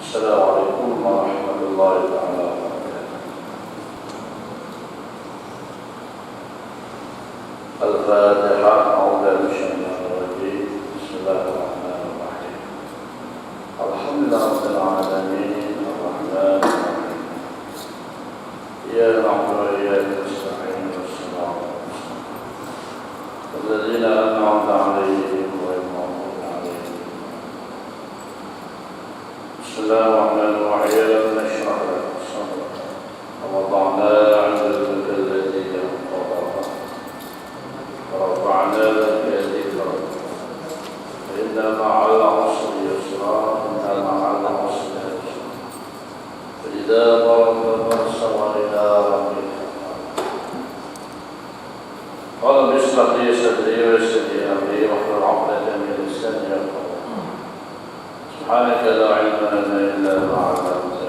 السلام عليكم ورحمة الله تعالى وبركاته. الفاتحة. أعوذ بالله من الشيطان الرجيم. بسم الله الرحمن الرحيم. الحمد لله رب العالمين الرحمن الرحيم. إياك نعبد وإياك نستعين والصراط المستقيم الذين أنعمت عليهم غير المغضوب عليهم. بسم الله الرحمن الرحيم. نشرح لك صدرك ووضعنا عنك الذي ينقضك ورفعنا لك ذكرك فإن مع العسر يسرا إن مع العسر يسرا فإذا فرغت فانصب إلى ربك قال اشرح لي صدري ويسر لي أمري واحلل عقدة من لساني يفقهوا سبحانك لا علم لنا إلا ما علمتنا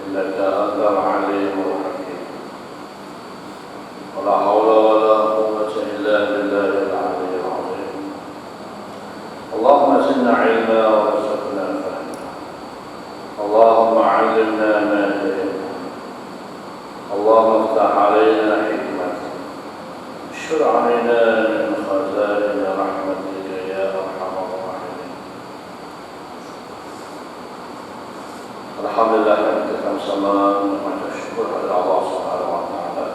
إنك أنت العليم الحكيم ولا حول ولا قوة إلا بالله العلي العظيم. اللهم زدنا علما وارزقنا فهما. اللهم علمنا ما جهلنا. اللهم افتح علينا حكمتك اشر علينا من خزائن رحمتك يا أرحم الراحمين. Alhamdulillah, kita bersama mengucapkan syukur kepada Allah Subhanahu wa taala.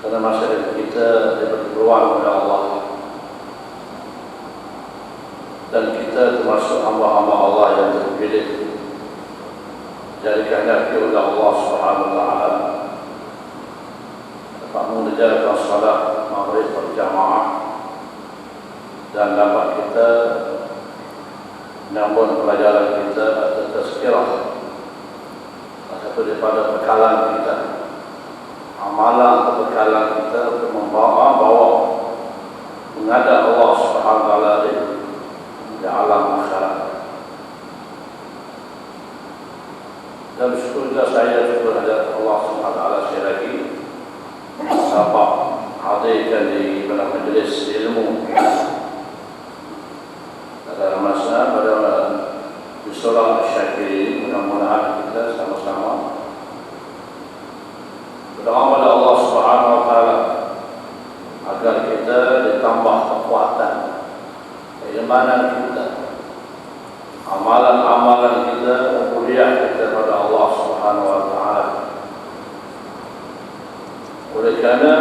Karena masyarakat kita diberi peluang oleh Allah dan kita termasuk hamba-hamba Allah yang terpilih dari kehendak oleh Allah Subhanahu wa taala dapat mengerjakan salat maghrib berjamaah dan dapat kita namun pelajaran kita atau tazkirah satu daripada bekalan kita, amalan atau bekalan kita untuk bawa menghadap Allah Subhanahu wa taala di alam akhirat. Dan bersyukur juga saya syukur kepada Allah Subhanahu wa taala sekali lagi dapat hadirkan di majlis ilmu dalam masa pada Surah Asy-Syakirin. Mudah-mudahan kita sama-sama berdoa kepada Allah Subhanahu wa taala agar kita ditambah kekuatan keimanan kita, amalan-amalan kita, ubudiyah kita kepada Allah Subhanahu wa taala. Oleh kerana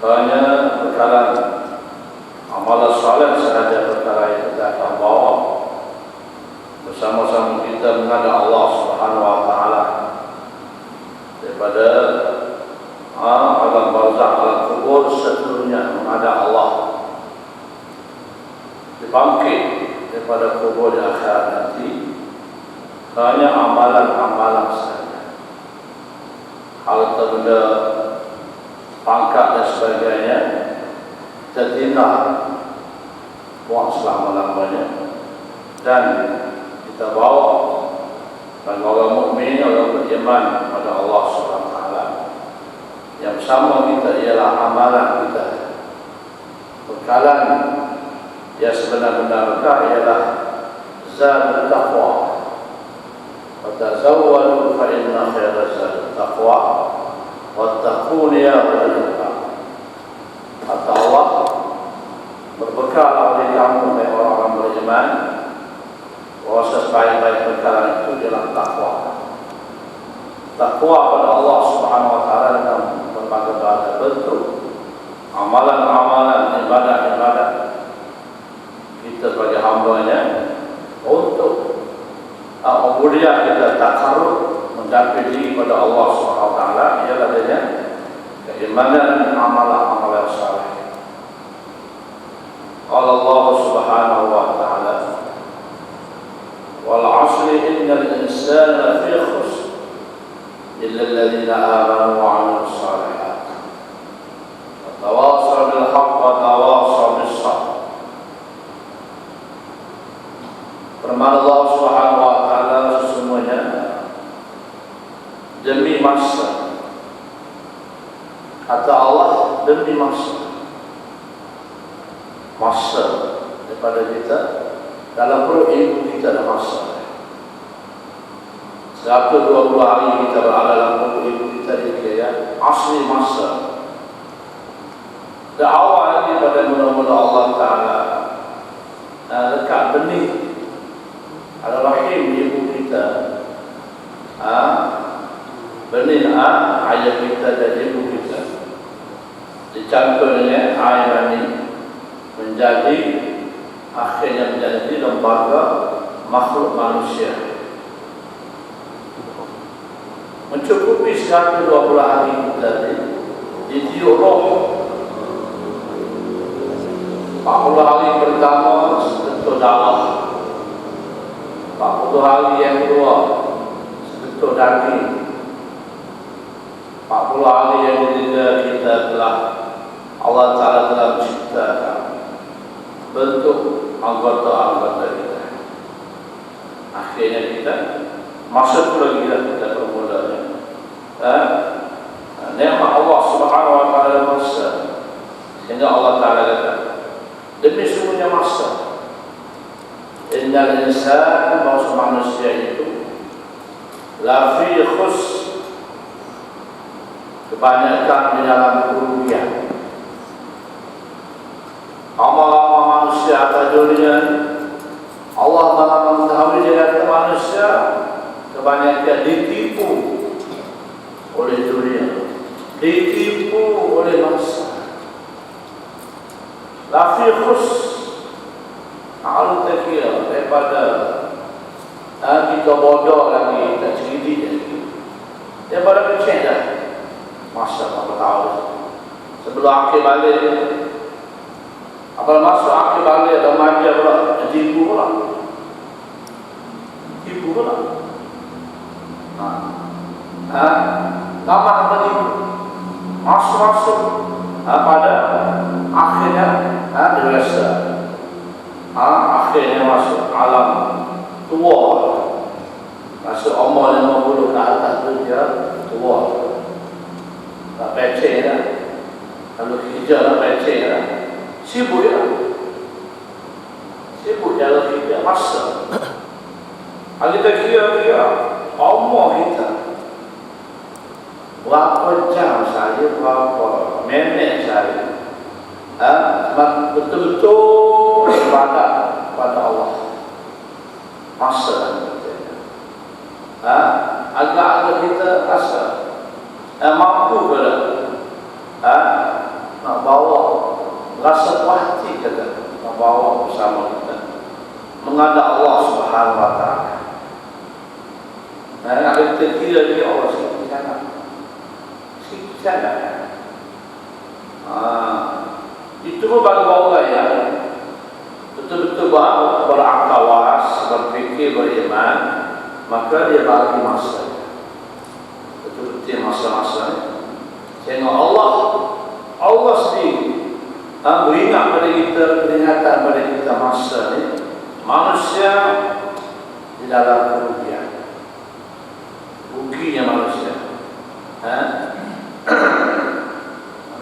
banyak bekalan amalan saleh sahaja perkara yang kita akan bawa bersama-sama kita menghadap Allah Subhanahu wa taala daripada alam barzakh, alam kubur, seterusnya menghadap Allah, dibangkit daripada kubur di akhirat nanti. Hanya amalan-amalan sahaja, hal terbenda pangkat dan sebagainya tertinggal buang selama-lamanya, dan kita bawa bagi orang mukmin, orang beriman kepada Allah Subhanahu wa taala. Yang bersama kita ialah amalan kita. Bekalan yang sebenar-benar ialah zat taqwa. Wa tazawwadu fa inna khairaz zat taqwa wattaqun ya ulil albab. Kata Allah, berbekal oleh kamu oleh orang-orang beriman, bahawa sebaik-baik bekalan itu ialah takwa. Takwa pada Allah Subhanahu wa taala dalam berbagai bentuk amalan-amalan, ibadah-ibadah kita sebagai hamba-Nya untuk ubudiyah kita takarrub mendekati diri kepada Allah Subhanahu wa taala ialah dengan keimanan, amalan-amalan saleh. Qala Allah Subhanahu wa taala wal 'asri innal insana fi khusr illa alladhina amanu wa 'amilus shalihat wa tawassaw bil haqq wa tawassaw bis sabr. Firman Allah Subhanahu wa taala, sesungguhnya demi masa, kata Allah, demi masa daripada kita. Dalam perut ibu kita ada masa 120 hari kita berada dalam perut ibu kita di asli masa. Dan awal lagi pada mula-mula Allah Ta'ala lekat benih ada rahim ibu kita, benih ayah kita dan ibu kita dicampur dengan air mani menjadi akhirnya menjadi lembaga makhluk manusia. Mencukupi 120 hari kita ditiup roh. 40 hari pertama seketul darah, 40 hari yang kedua seketul daging, 40 hari yang ketiga kita telah Allah Ta'ala telah menciptakan bentuk anggota-anggota kita. Akhirnya kita masuk lagi kita permulanya. Nikmat Allah Subhanahu Wa Ta'ala masa, sehingga Allah Ta'ala kata demi sungguhnya masa. Innal insan, maksud manusia itu la fi khus, kebanyakan di dalam kerugian. Amal-amal manusia pada dunia Allah Ta'ala mengetahui dengan manusia kebanyakan ditipu oleh dunia, ditipu oleh masa. Lafi khus Al takir daripada kita bodoh lagi, tak cerdik lagi, daripada kecil dah masa berapa tahun sebelum akhir balik. Apabila masuk akhir balik remaja pula tipu pula, tipu pula. Lama apa tipu masuk pada akhirnya dewasa, akhirnya masuk alam tua, masuk umur 50 ke atas tu dia tua, tak pecah dah. Kalau kerja tak pecah dah, sibuk ya, sibuk dalam kerja masa. Kita kira-kira umur kita berapa jam saja, berapa minit saja, betul-betul ibadat kepada Allah. Masa agak-agak kita rasa mampu ke nak bawa rasa hati kita, nak bawa bersama kita menghadap Allah Subhanahu Wa Ta'ala. Ada kita kira-kira Allah sikit sangat, sikit sangat. Itu pun bagi orang yang betul-betul berakal waras, berfikir, beriman, maka dia bagi masa, betul-betul masa-masa. Sehingga Allah sendiri beringat pada kita, peringatan pada kita masa ni. Manusia di dalam kerugian, ruginya manusia.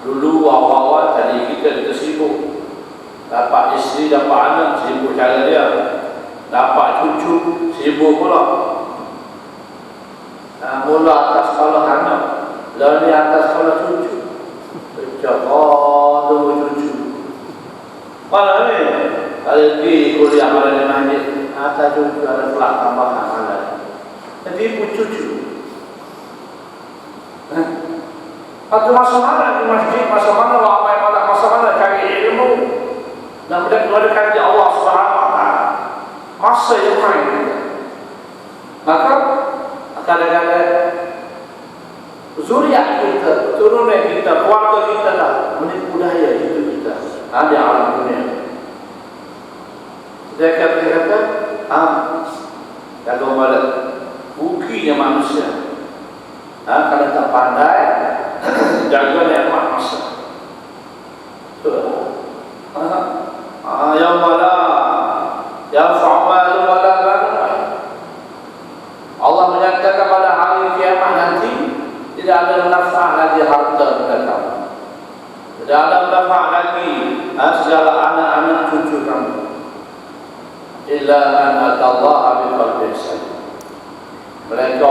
Dulu awal-awal tadi kita sibuk, dapat isteri, dapat anak, sibuk cara dia, dapat cucu, sibuk pula. Mula atas sekolah anak, lalu atas sekolah cucu, tunggu cucu. Mana ni? Kalau pergi kuliah pada di masjid, atas cucu ada kelak tambahan mana? Jadi cucu. Waktu masa mana di masjid, masa mana apa yang pada masa mana cari ilmu dan kemudian kaji Allah Subhanahu Wa Ta'ala, masa yang lain. Maka kadang-kadang zuriat kita, turunan kita, keluarga kita lah menipu daya hidup kita di alam dunia. Dia kata kalau balik ruginya manusia kalau tak pandai jaga nikmat masa. Yang mana yang fa'amalu wala banun. Allah menyatakan pada hari kiamat nanti tidak ada manfaat lagi harta benda kamu, tidak ada manfaat lagi segala anak-anak cucu kamu. illa man atallaha biqalbin salim. Mereka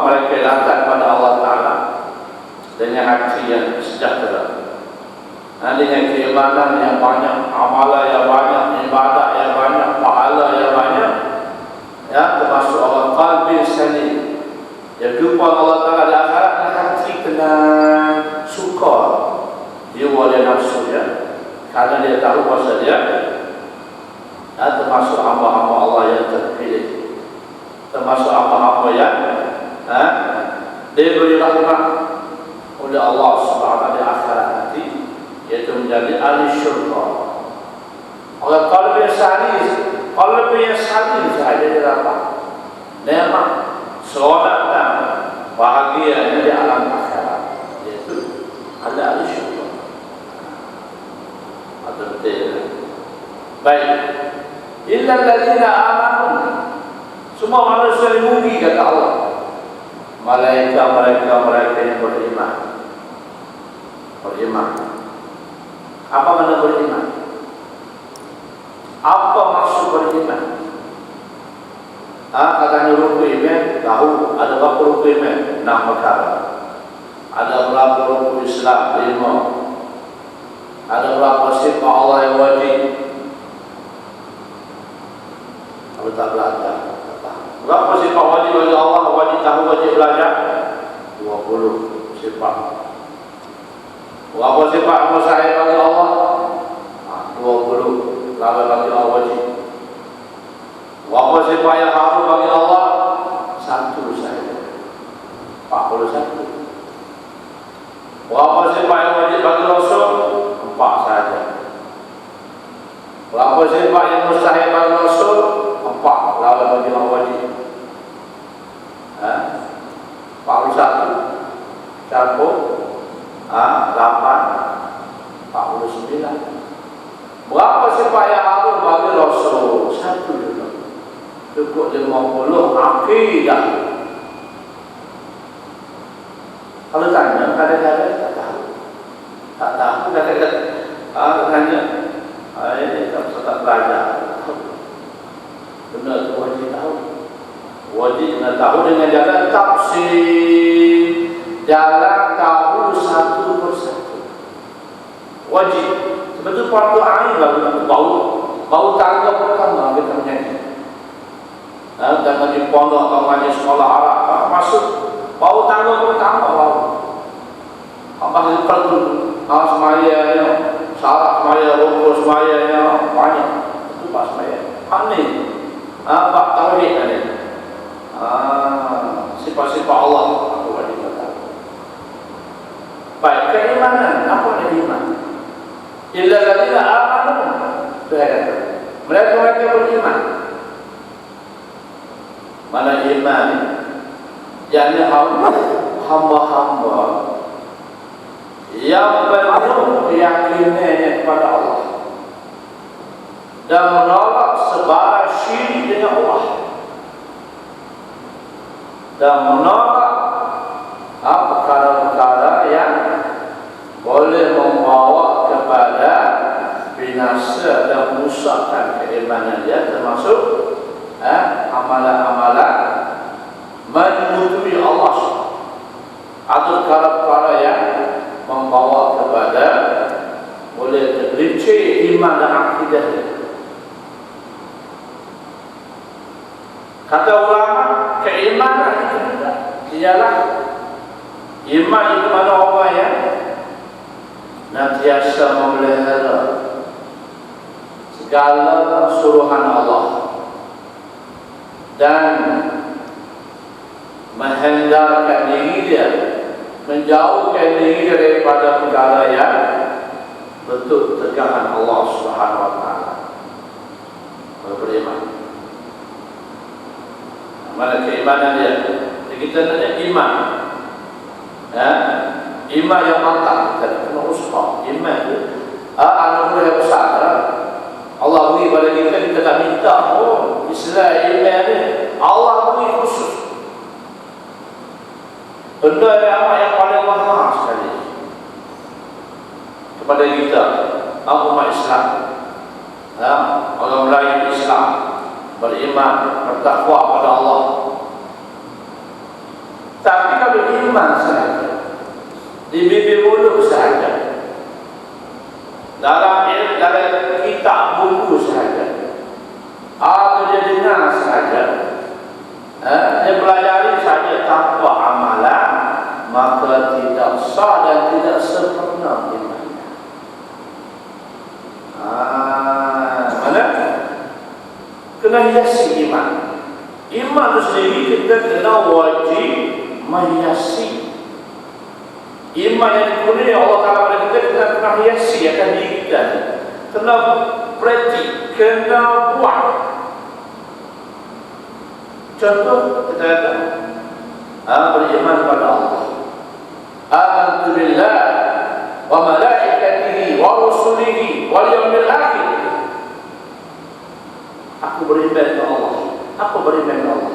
mereka datang kepada Allah Ta'ala dengan hati yang sejahtera, dengan keimanan yang banyak, amalan yang banyak, ibadat yang banyak, pahala yang banyak, ya, termasuk Allah qalbin salim. Yang jumpa Allah Ta'ala di akhirat, hati tenang, suka dia oleh nafsu dia, karena dia tahu bahasa dia termasuk hamba-hamba Allah yang terpilih, termasuk hamba-hamba yang diberi rahmat oleh Allah Subhanahu di akhirat nanti, yaitu menjadi ahli syurga. Oleh qalbi yang salim saja dia dapat nikmat, solat dan bahagia di alam akhirat, yaitu ada ahli syurga. Ada betul. Baik. Illa alladzina amanu, semua manusia yang mukmin kata Allah. Mereka yang beriman. Apa makna beriman? Apa maksud beriman? Katanya rukun iman, tahu ada berapa rukun iman? 6 perkara. Ada berapa rukun Islam? 5. Ada berapa sifat Allah yang wajib? Kalau tak belajar, berapa sifat wajib bagi Allah, wajib tahu, wajib belajar? 20 sifat. Berapa sifat mustahil bagi Allah? 20. Lalu bagi Allah wajib. Berapa sifat yang harus bagi Allah? 1 saja. 41. Berapa sifat yang wajib bagi Rasul? 4 saja. Berapa sifat yang mustahil bagi Rasul? 4. Lawan bagi orang wajib 41 campur 8 49. Berapa sifat yang harus bagi Rasul? 1 juga. Cukup 50 akidah. Kalau tanya kadang-kadang tak tahu kadang-kadang tanya ini tak belajar. Benar tu wajib tahu. Wajib nak tahu dengan jalan tafsir, jalan tahu satu persatu. Wajib. Sebetulnya fardu ain bau tangga pertama kita menyanyi. Dan di pondok atau sekolah Arab masuk bau tangga pertama bau. Apa sih perlu? Semaya, syarat semaya, rukun semaya banyak. Itu pas semaya. Aneh. Bab tauhid ada. Sifat-sifat Allah aku wajib tahu. Baik, keimanan, apa iman? Illa alladzina amanu. Mereka beriman. Mana iman? Yakni hamba-hamba yang penuh keyakinannya kepada Allah dan menolak sebarang syirik dengan Allah, dan menolak perkara-perkara yang boleh membawa kepada binasa dan merusakkan keimanan dia, termasuk amalan-amalan menyekutukan Allah atau perkara-perkara yang membawa kepada boleh tergelincir iman dan akidah dia. Kata ulama, keimanan itu ialah iman itu pada orang yang nantiasa memelihara segala suruhan Allah dan menghindarkan diri dia, menjauhkan diri daripada perkara yang bentuk tegangan Allah Subhanahu wa taala. Beriman. Mana keimanan dia? Kita tanya iman. Iman yang mantap, kita kena usaha. Iman itu anugerah yang besar. Allah beri pada kita tak minta. Islam iman ni Allah beri khusus. Benda yang paling mahal sekali kepada kita, umat Islam, orang Melayu Islam. beriman, bertakwa pada Allah. Tapi kalau iman saja, di bibir mulut saja, dalam kitab buku saja, atau dia dengar saja, dia pelajari saja tanpa amalan, maka tidak sah dan tidak sempurna imannya. Mana? Kena hiasi iman. Iman itu sendiri kita kena wajib menghiasi. Iman yang dikurniai Allah Ta'ala pada kita kena hiasi akan diri kita. Kena praktik, kena buat. Contoh kita kata beriman kepada Allah. Amantu billah wa malaikatihi wa rusulihi wal yawmil akhir. Aku beriman kepada Allah. Aku beriman kepada Allah.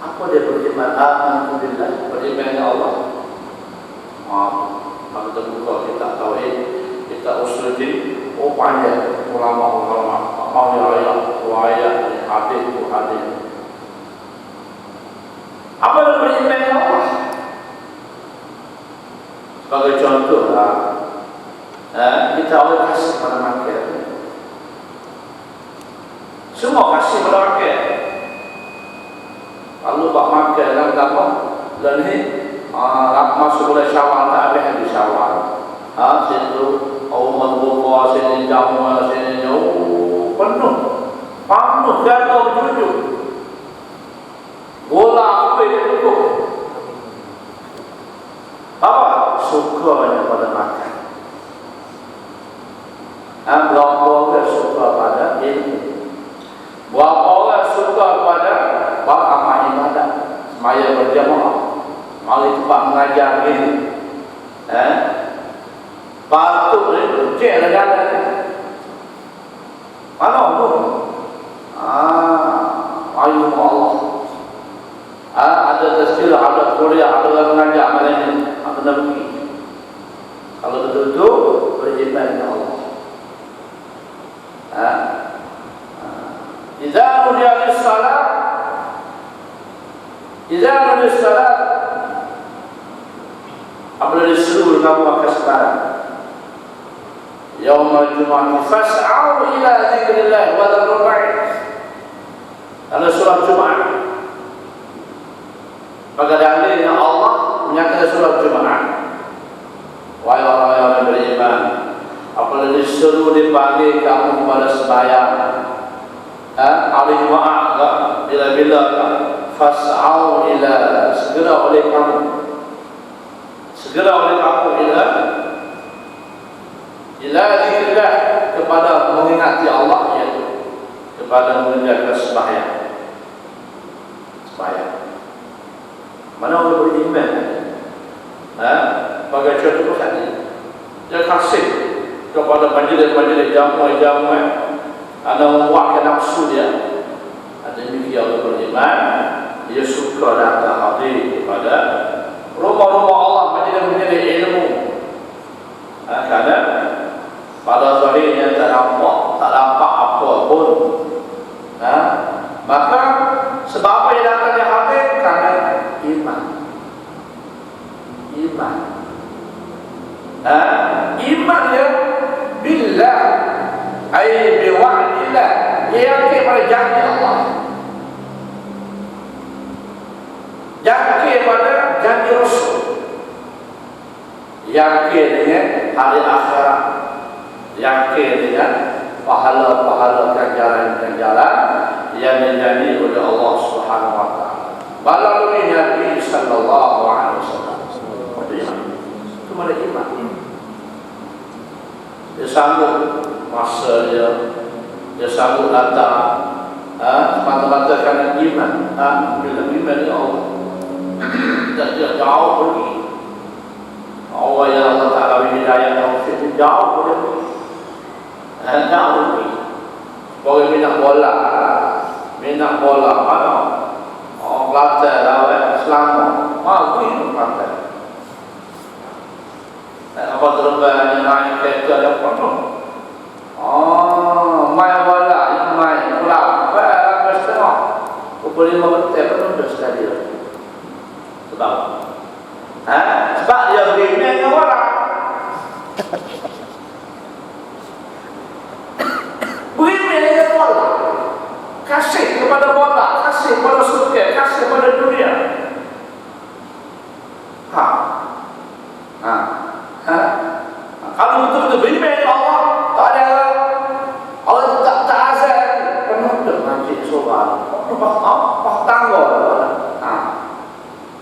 Apa dia beriman? Amantu billah, beriman kepada Allah. Kalau kita buka kitab tauhid, kitab usul din, banyak ulama-ulama mau riwayat hadis. Apa yang beriman kepada Allah? Sebagai contoh lah, kita boleh kasih pada makan. Semua kasih pada makan. Lalu bak makan dalam apa? Dan ni masuk bulan Syawal, tak habis di Syawal. Situ umat buka, sini jamu, sini jauh, penuh jatuh berjujur. Bola apa dia cukup? Apa? Sukanya pada makan. Berapa orang suka pada ilmu? Berapa orang suka pada amal ibadah? Semaya berjamaah, mari tempat mengajar ini. Patut cek negara ni. Mana tu? Ayuh Allah. Ada tazkirah, ada kuliah, ada yang mengajar malam ini. Apa nak pergi? Kalau betul-betul beriman kepada Allah. Idza nudiya lis-salat, apabila disuruh kamu akan sekarang. Yaumul Jumu'ah fas'au ila dzikrillah wa dzarul ba'id. Dalam surah Jumaat, maka dalilnya Allah menyatakan surah Jumaat, wahai orang-orang yang beriman, apabila disuruh dipanggil kamu kepada sembahyang, hari Jumaat bila-bila fas'au ila, segera oleh kamu ila dzikrillah, kepada mengingati Allah, iaitu kepada mengerjakan sembahyang. Mana orang beriman? Bagi contoh tadi, dia kasih kepada majlis-majlis jamu-jamu, ada membuatkan nafsu dia. Ada demikian orang beriman, dia suka datang hadir kepada rumah-rumah Allah, majlis-majlis ilmu. Kerana pada zahirnya tak nampak apa pun. Maka sebab apa yang datang dia hadir? Kerana iman. Iman dia billah, ay biwa'dillah, dia yakin pada janji Allah, yakin pada janji Rasul, yakin dengan hari akhirat, yakin dengan pahala-pahala ganjaran-ganjaran yang dijanji oleh Allah Subhanahu wa taala melalui Nabi sallallahu alaihi wasallam. Itu mana iman. Dia sanggup masa dia sanggup datang semata-mata kerana iman. Bila iman dengan Allah, dia jauh pergi. Allah yang Allah Ta'ala hidayah taufik jauh pergi. Jauh pergi. Orang minat bola mana? Kelantan lah, Selangor. Pergi Kelantan. Apa terbang yang naik kereta ada apa tu? 25 betul penuh sekali. Sebab sebab dia beriman dengan orang. Beriman dengan orang. Kasih kepada bola, kasih kepada surga, kasih kepada dunia. Kalau betul-betul beriman dengan Allah, tak ada Allah tak azab penuh dengan soal. Apa tanggal?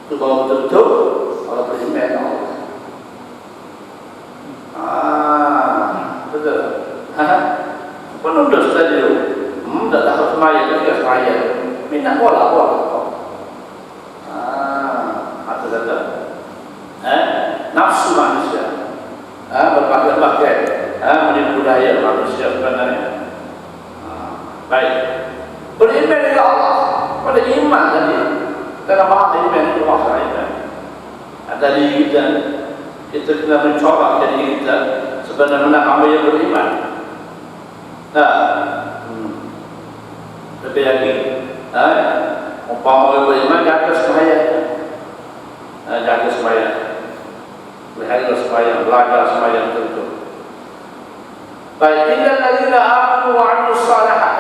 Itu kalau betul-betul kalau beriman dengan Allah. Betul. Penuh dosa dia. Tak takut semaya juga semaya. Minat bola. Kata-kata. Nafsu manusia. Berbagai-bagai. Menipu daya manusia sebenarnya. Baik. Beriman dengan Allah. Pada iman tadi. Kita faham iman itu masalah iman. Tadi kita kena mencoba diri kita sebenarnya hamba yang beriman. Lebih lagi, umpama orang beriman jaga sembahyang, berhala sembahyang, belajar sembahyang betul. Baik, innal ladzina amanu wa 'amilus shalihat.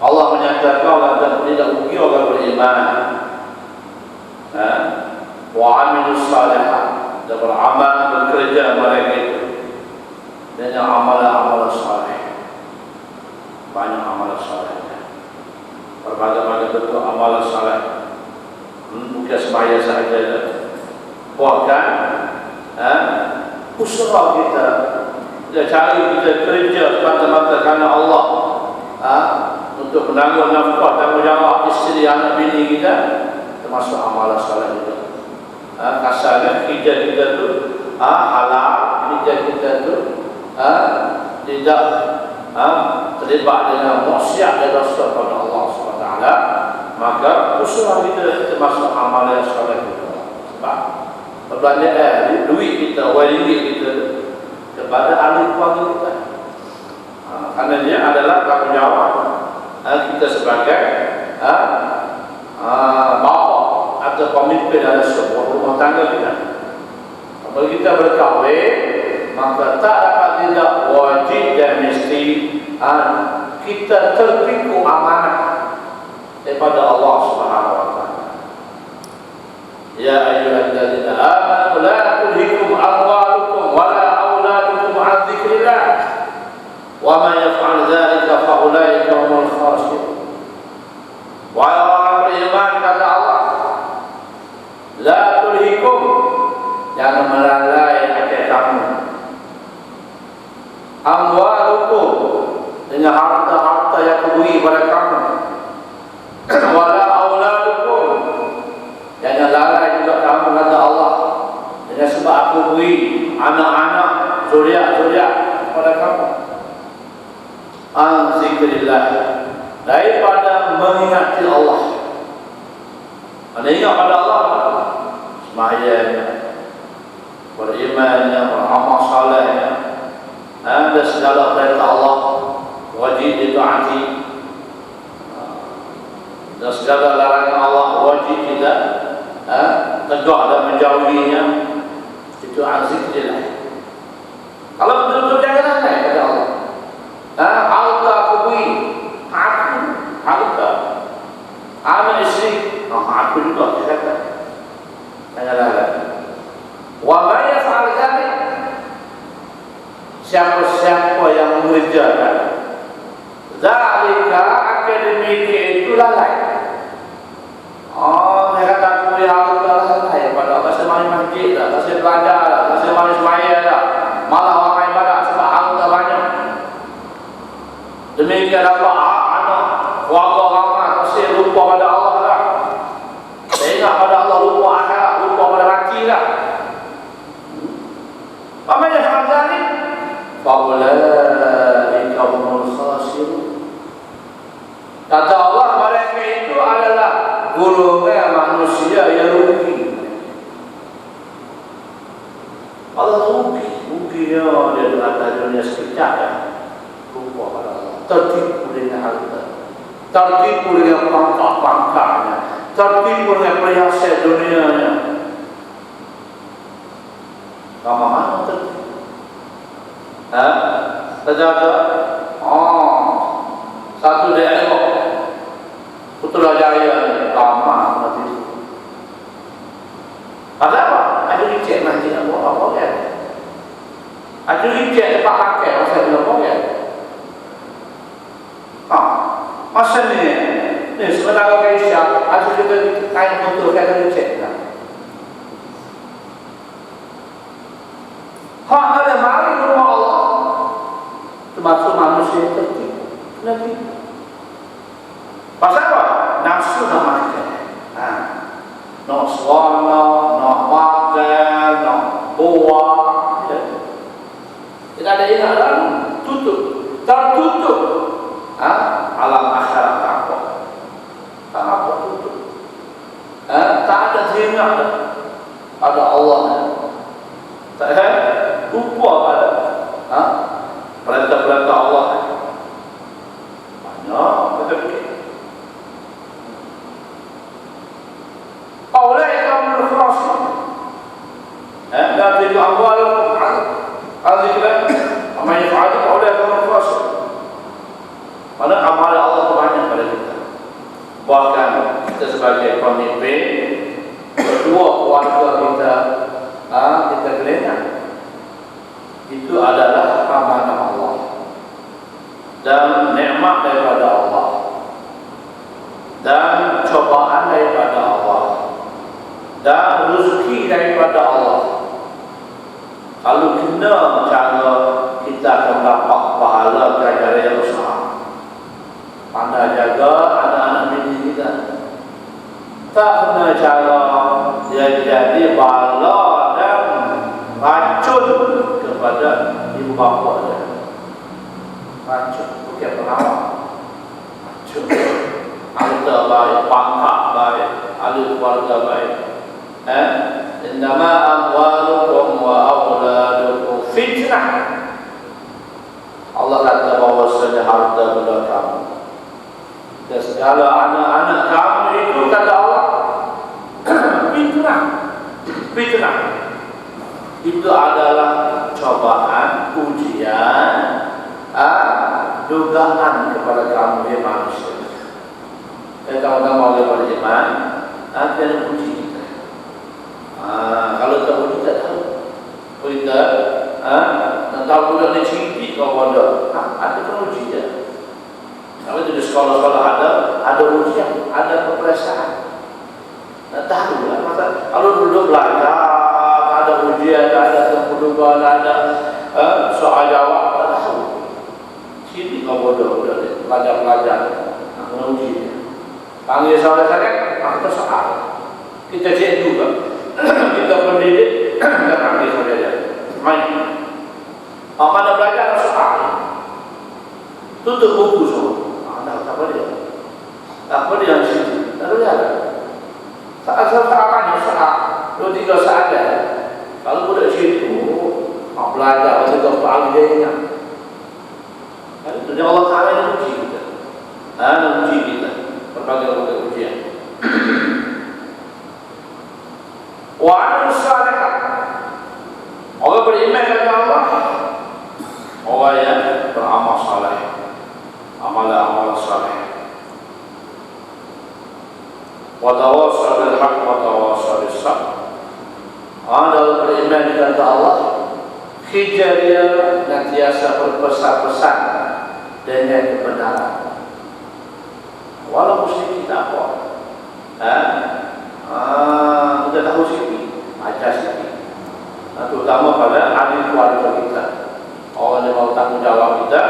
Allah menyatakan orang dan tidak rugi orang beriman. Wa 'amilus shalihat, dan beramal bekerja mereka itu dengan amalan-amalan saleh. Banyak amalan saleh. Berbagai-bagai bentuk amalan saleh. Bukan sembahyang sahaja. Bahkan usaha kita, cari kita kerja semata-mata kerana Allah, untuk menanggung nafkah, tanggungjawab isteri, anak, bini kita, termasuk amalan saleh juga. Kasarnya kerja kita tu halal, kerja kita tu tidak terlibat dengan maksiat dan dosa kepada Allah SWT, maka usaha kita termasuk amalan saleh juga. Sebab perbelanjaan duit kita, wang ringgit kita kepada ahli keluarga kita, kerana dia adalah tanggungjawab kita sebagai bapa atau pemimpin dalam sebuah rumah tangga kita. Apabila kita berkahwin, maka tak dapat tidak wajib dan mesti kita terpikul amanah daripada Allah Subhanahu wa taala. Ya ayyuhalladzina amanu la tulhikum amwalukum wala auladukum 'an dzikrillah wa man yaf'al dzalika fa ulaika humul khasirun. Wahai orang beriman, kata Allah, la tulhikum, jangan melalai hati kamu, amwalukum, dengan harta-harta yang kuberi pada kamu, wala auladukum, jangan lalai juga kamu, kata Allah, dengan sebab aku beri anak-anak, zuriat-zuriat pada kamu, an zikrillah, daripada mengingati Allah. Anda ingat pada Allah, sembahyangnya, berimannya, beramal salehnya, dan segala perintah Allah wajib ditaati, dan segala larangan Allah wajib kita tegak dan menjauhinya. Itu zikrillah. Kalau betul-betul jangan lalai pada Allah. Harta aku beri, harta anak isteri, aku juga kata jangan lalai. Wa man yaf'al dzalik, siapa-siapa yang mengerjakan zalika, akademik itu lalai. Mereka tak boleh harta lalai pada tak semai masjid dah, tak semai belajar dah, tak semai semaya dah, malah orang ibadat sebab harta banyak. Demikian dapat anak keluarga ramai, masih lupa pada Allah lah. Saya ingat pada Allah, lupa akhirat, lupa pada mati lah. Apa yang ada ni? Faulaika humul khasirun. Kata Allah, mereka itu adalah golongan manusia yang rugi. Allah ruginya dia atas dunia sekejap, lupa pada Allah, tertipu dengan harta. tertipu dengan pangkat-pangkatnya, tertipu dengan perhiasan dunianya. Kamu mana tertipu? Terjaga. Satu daerah Putrajaya lama nanti. Ada apa? Ada licik masjid apa kan? Ada licik tempat pakai masa dia apa kan? Masa ni sementara Malaysia ada juga kain motor kata licik lah. Hak ada mari rumah Allah termasuk manusia tertipu. Nanti pasal apa? Nafsu nak makan, nak suara, nak makan, nak buah. Tidak ada yang lain, tutup, tertutup. Alam akhirat tak apa tutup. Tak ada telinga, ada Allah. Tak ada lupa pada perintah-perintah Allah. Betul. أولئك هم الخاسرون. لا تجد أموالهم عن ذكر ومن يفعل أولئك هم الخاسرون. Mana amal Allah banyak pada kita. Bahkan kita sebagai pemimpin, kedua keluarga kita, kita kelena. Itu adalah amanah Allah dan nikmat daripada Allah dan cobaan daripada Allah dan rezeki daripada Allah. Kalau kena cara kita akan dapat pahala dari yang besar. Pandai jaga anak-anak bini kita. Tak kena cara dia jadi bala dan racun kepada ibu bapa dia. Racun, bukan penawar. Racun. Harta baik, pangkat baik, ahli keluarga baik. Innama amwalukum wa auladukum fitnah. Allah kata bahawasanya harta benda kamu dan segala anak-anak kamu itu kata Allah fitnah. Fitnah itu adalah cobaan, ujian, dugaan kepada kamu ya manusia. Kamu-kamu oleh pada iman, akan uji kita. Kalau tak uji tak tahu. Kita nak tahu budak ni cinti kau bodoh. Ada kan uji dia. Kalau di sekolah-sekolah ada ujian, ada peperiksaan. Nak tahu lah. Kalau dulu belajar ada ujian, ada kemudugan, ada soal jawab, tak tahu. Cinti kau bodoh budak ni. Pelajar-pelajar nak uji dia. Panggil saudara-saudara, kita soal. Kita cek juga. Kita pendidik, kita panggil saudara. Main. Apa nak belajar soal? Tutup buku semua. Tak boleh. Tak boleh yang sini. Tak boleh ada. Saat-saat apa soal? 2-3 saat ada. Kalau budak situ, belajar betul paling dia ingat. Itu Allah Taala yang uji kita. Uji kita. Berbagai ujian. Wa amal salihah. Orang beriman kepada Allah, orang yang beramal saleh, amal saleh. Wa tawassaw bil haqq wa tawassaw bis sabr. Orang beriman kepada Allah, dia nantiasa berpesan-pesan dengan kebenaran. Walau mesti kita apa? Kita tahu sikit, baca sikit. Terutama pada ahli keluarga kita. Orang yang mau tanggung jawab kita,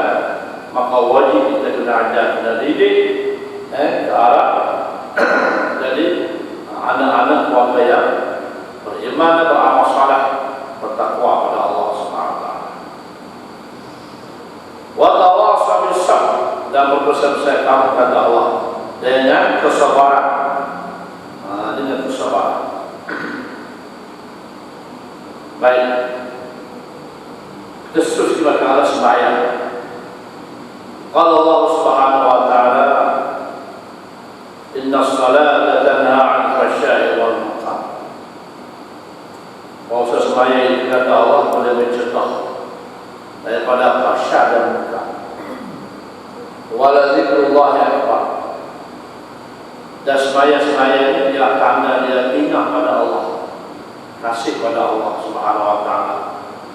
maka wajib kita kena ajar, kena didik ke arah jadi anak-anak keluarga yang beriman dan beramal saleh, bertakwa pada Allah Subhanahu wa taala. Wa tawassaw bis sabr, dan berpesan-pesan kamu kata Allah dengan kesabaran. Dengan kesabaran. Baik. Terus kita akan sembahyang. Kalau Allah Subhanahu wa taala wala zikrullahi akbar. Dan semaya-semaya ini dia tanda dia ingat pada Allah, kasih pada Allah Subhanahu wa taala.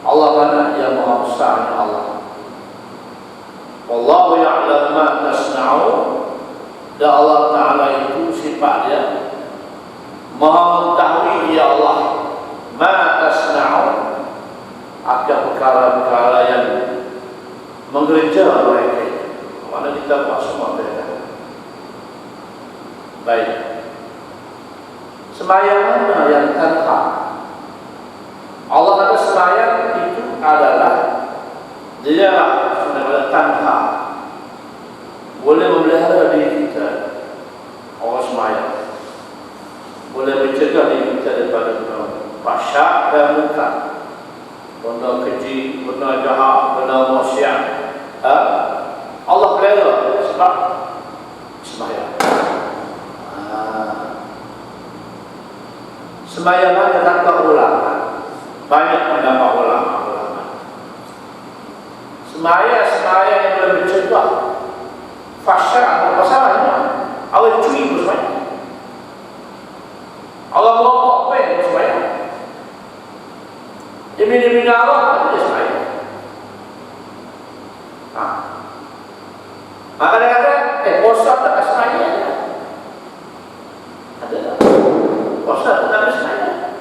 Allah mana? Yang Maha Besar Allah. Wallahu ya'lam ma tasna'un. Dan Allah Taala itu sifat dia Maha mengetahui ya Allah ma tasna'un, akan perkara-perkara yang mengerja mereka. Mana kita buat semua mereka. Baik. Sembahyang mana yang tanha? Allah kata sembahyang itu adalah dia sebenarnya tanha, boleh memelihara diri kita. Orang sembahyang boleh mencegah diri kita daripada fahsyak dan munkar, benda keji, benda jahat, benda maksiat. Allah pelihara sebab sembahyang. Sembahyang ada kata ulama, banyak pendapat ulama. Sembahyang yang boleh mencegah fahsyak atau masalahnya. Awak cuy bersembahyang. Allah mau apa yang bersembahyang? Demi Allah ada sembahyang. Maka dia kata, puasa tak sembahyang. Ada tak? Puasa tak sembahyang.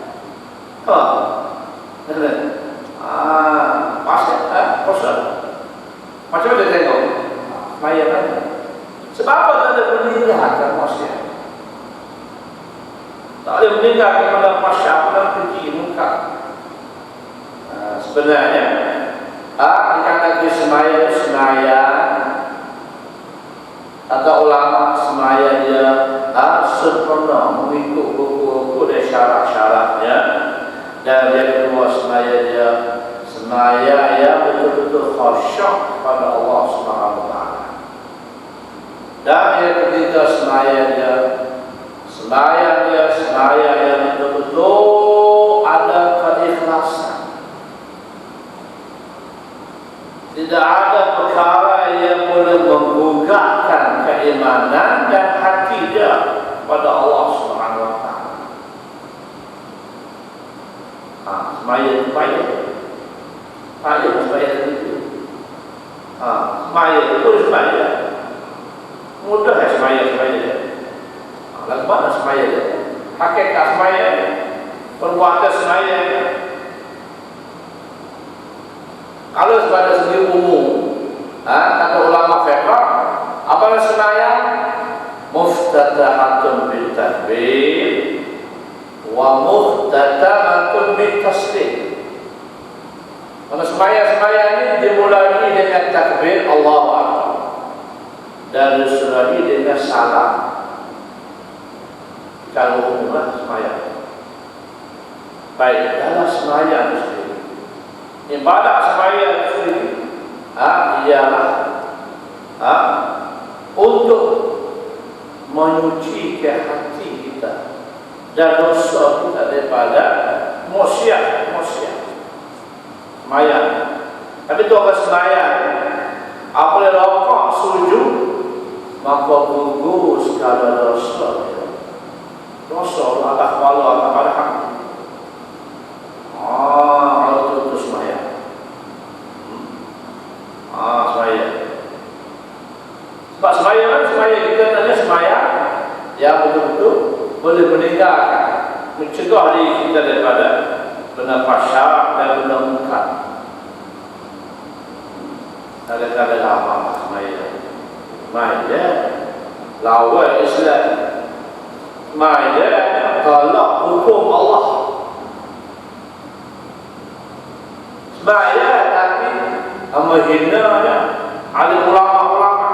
Puasa. Macam mana dia tengok? Sembahyang kan? Sebab apa tak ada meninggalkan maksiat? Tak boleh meninggalkan pada maksiat, pada keji, munkar. Sebenarnya dikatakan sembahyang atau ulama sembahyang dia sempurna mengikut buku-buku dan syarat-syaratnya. Dan yang kedua sembahyang dia sembahyang yang betul-betul khusyuk pada Allah Subhanahu wa taala. Dan yang ketiga sembahyang dia sembahyang yang betul-betul ada keikhlasan. Tidak ada perkara yang boleh menggugatkan keimanan dan hati dia pada Allah Subhanahu wa taala. Sembahyang itu. Sembahyang itu sembahyang. Mudah sembahyang. Lalu mana sembahyang? Hakikat sembahyang, perbuatan sembahyang. Kalau pada segi umum, kata ulama fiqh, apa sembahyang? Muftatahatun bil takbir wa muhtatamatun bil taslim. Kalau sembahyang ini dimulai dengan takbir Allahu Akbar dan disudahi dengan salam. Kalau umumlah sembahyang. Baik, dalam sembahyang sendiri, ibadah sembahyang sendiri ialah untuk menyucikan hati kita dan dosa kita daripada maksiat. Sembahyang. Tapi tu orang sembahyang, apabila rokok sujud, maka gugur segala dosa. Dosa Allah kepala Allah pada hati. Itu sembahyang. Sembahyang. Sebab sembahyang kita tanya sembahyang yang betul-betul boleh meninggalkan, mencegah diri kita daripada benda fahsyak dan benda munkar. Ada apa sembahyang? Sembahyang lawan Islam. Sembahyang tolak hukum Allah. Sembahyang tapi menghina alim ulama-ulama.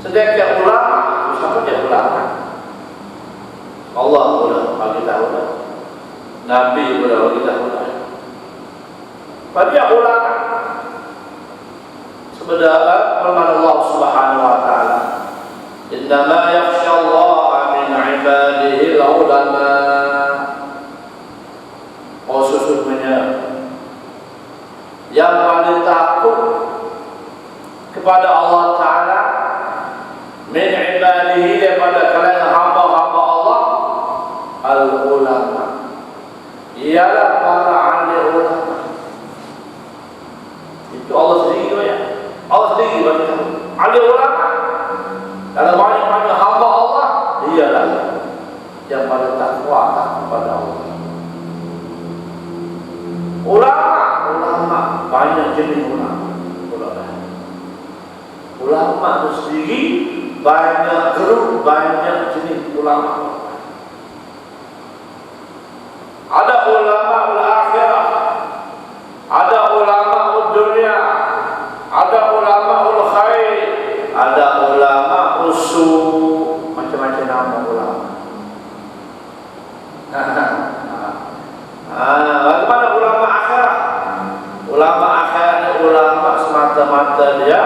Sedangkan ulama, siapa dia ulama? Allah sudah bagi tahu dah. Nabi sudah bagi tahu dah. Bagi ulama sebenarnya firman Allah Subhanahu wa taala, "Innama yakhsyallaha min 'ibadihi al-ulama." Sesungguhnya yang paling kepada Allah Ta'ala min ibadihi, daripada kalangan hamba-hamba Allah, al-ulama, ialah para ahli ulama. Itu Allah sendiri ya. Allah sendiri bagi kamu ahli ulama. Dalam banyak-banyak hamba Allah, dialah yang pada takwa kepada Allah. Ulama banyak jenis ulama. Ulama itu sendiri banyak grup, banyak jenis ulama. Ada ulama ul-akhirah, ada ulama ul-dunia, ada ulama ul-khair, ada ulama ul-su', macam-macam nama ulama. Bagaimana ulama akhirat? Ulama akhirat, ulama semata-mata dia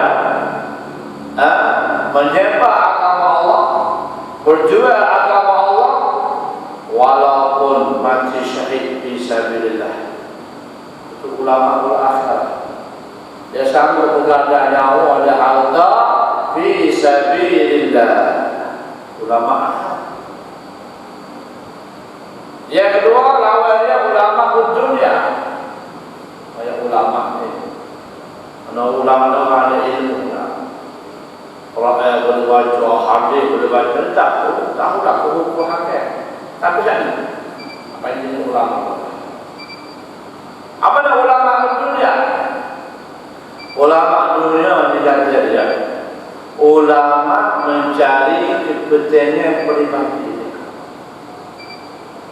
menyembah agama Allah, berjual agama Allah, walaupun mati syahid fisabilillah. Itu ulama akhirat. Dia sanggup menggadai nyawa dan harta fisabilillah. Ulama akhirat. Yang kedua, lawannya ulama dunia. Kayak ulama ini. Ulama ada ilmu. Kalau saya boleh baca hadis, boleh baca tahu tak hukum hakim. Tapi jangan. Apa ini ulama? Apa nama ulama dunia? Ulama dunia dikatakan dia ulama mencari kepentingan pribadi.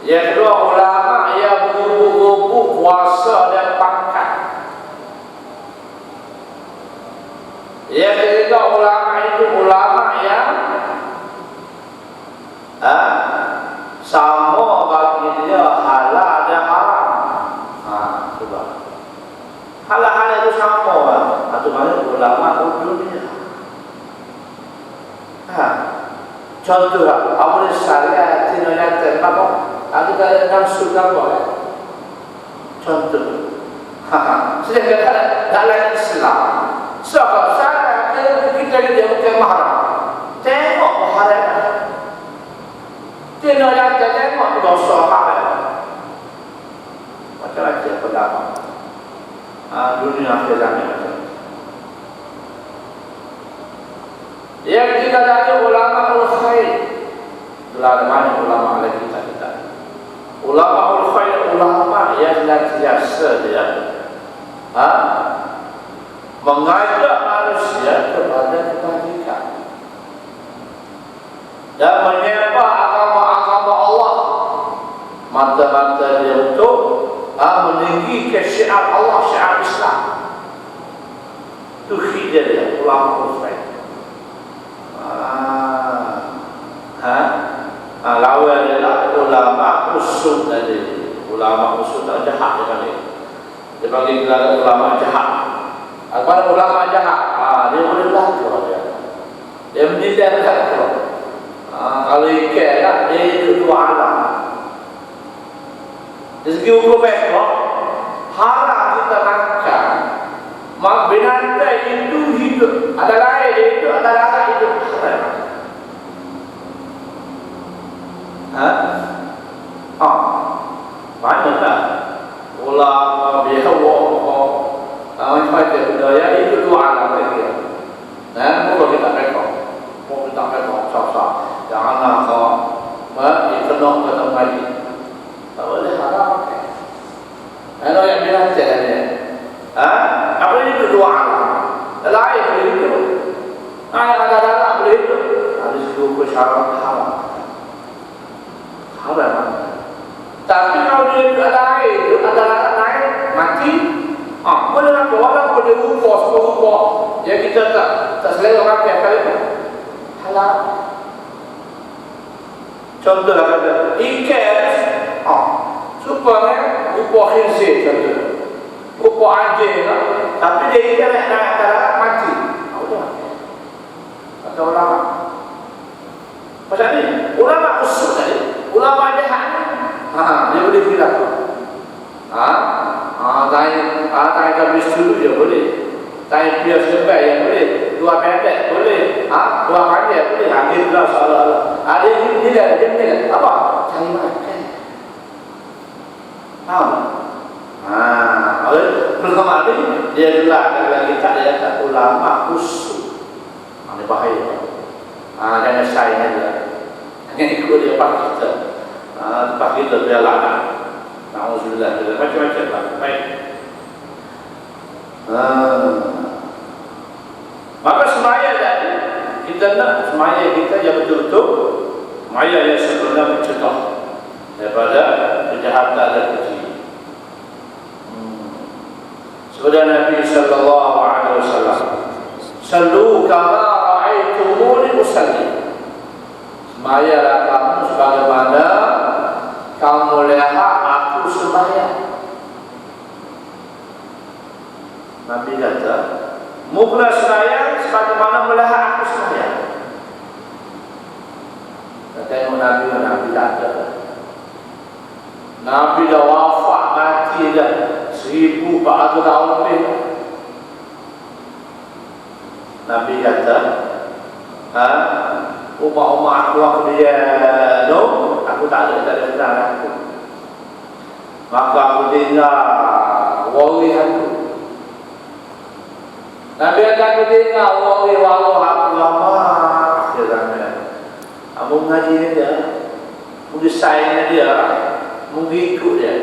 Yang kedua, ulama yang berkubu kuasa dan pangkat. Yang ketiga, ulama itu ulama yang sama bagi dia halal dan haram. Coba halal itu sama atau mana ulama dunia. Contoh apa salah tindakan terbaik. Aku tak nafsu gambar. Contoh, sedangkan dalam Islam, sebab saya kita dia bukan mahram. Tengok mahram. Tengok tengok dosa haram. Macam-macam pendapat. Dunia akhirat macam. Yang kita dari ulama ul-khair, ulama lagi kita. Ulama ul-khair, ulama yang senantiasa dia mengajak manusia kepada kebajikan dan menyembah agama-agama Allah. Mata-mata dia untuk meninggikan syiar Allah, syiar Islam. Itu khidr dia, ulama ul-khair. Lawan adalah ulama usul tadi. Ulama usul tak jahat dia kali. Dia bagi gelar ulama jahat. Apa ulama jahat? Dia boleh belakang dia. Dia menilai belakang. Kalau ikan lah, dia itu dua alam. Dari segi hukum ekor, haram kita makan. Mak binatang itu hidup. Ada lain itu, ada lain hidup. Banyak tak ulama bihawa macam-macam budaya itu dua alam lagi. Kalau kita rekod, sah-sah. Janganlah kau dikenok ke tempat ini. Tak boleh haram. Kalau yang bilang macam ni, apa itu dua alam? Lain boleh hidup. Ada boleh hidup. Ada sebuah syarat haram. Haram. Tapi kalau dia ada air, ada naik mati, boleh nak orang boleh upah, ya kita tak selera orang yang kali itu halal. Contoh kata ikan, supaya upah khinsir contoh, upah anjing, tapi dia ikan nak mati, kata ulama. Macam ni, ulama usul tadi, ulama jahat. Dia boleh bilang. Tanya habis dulu dia boleh. Tanya biar sebab yang boleh. dua pendek boleh, dua panjang boleh. Akhirnya seolah-olah ada yang dia apa? Cari makan. Pertama ni dia gelarkan lagi tak ada kata ulama khusus. Ini bahaya. Jangan sayang dia. Jangan ikut dia pak kita. Pak kita dia laknat. Nauzubillah, macam-macam lah. Baik. Maka semaya tadi kita nak semaya kita yang betul-betul semaya yang sebenarnya mencegah daripada kejahatan dan keji. Sebenarnya Nabi sallallahu alaihi wasallam, "Sallu kama ra'aitumuni usalli." Semayalah kamu sebagaimana kamu lihat aku sembahyang. Nabi kata, "Mula sembahyang sebagaimana melihat aku sembahyang." Tengok Nabi tak ada. Nabi dah wafat mati dah 1400 tahun lebih. Nabi kata, umat-umat aku dia aku tak ada kenal aku. Maka aku tinggal wali aku. Nabi kata aku tinggal wali aku lama. Akhirnya aku ngaji dia, mungkin sayang dia, mungkin ikut dia.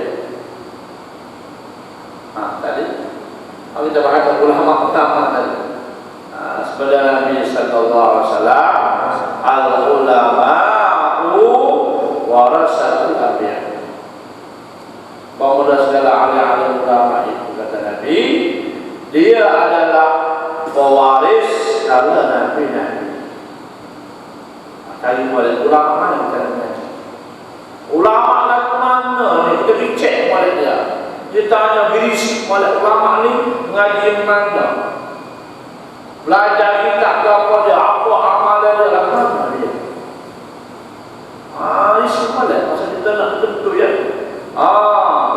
Tadi kalau kita bahas ulama pertama tadi, sebenarnya Nabi sallallahu alaihi wasallam, al-ulama'u warasatul anbiya. Bahawa segala ahli-ahli ulama itu kata Nabi, dia adalah pewaris para nabi-nabi. Kali mulai ulama mana kita mengaji? Ulama lagu mana ni? Kita dicek mulai dia. Dia tanya berisik mulai ulama ni mengaji mana? Belajar kitab ke apa dia? Apa amalan dia? Lagu mana dia? Isi mulai. Masa kita nak tentu ya.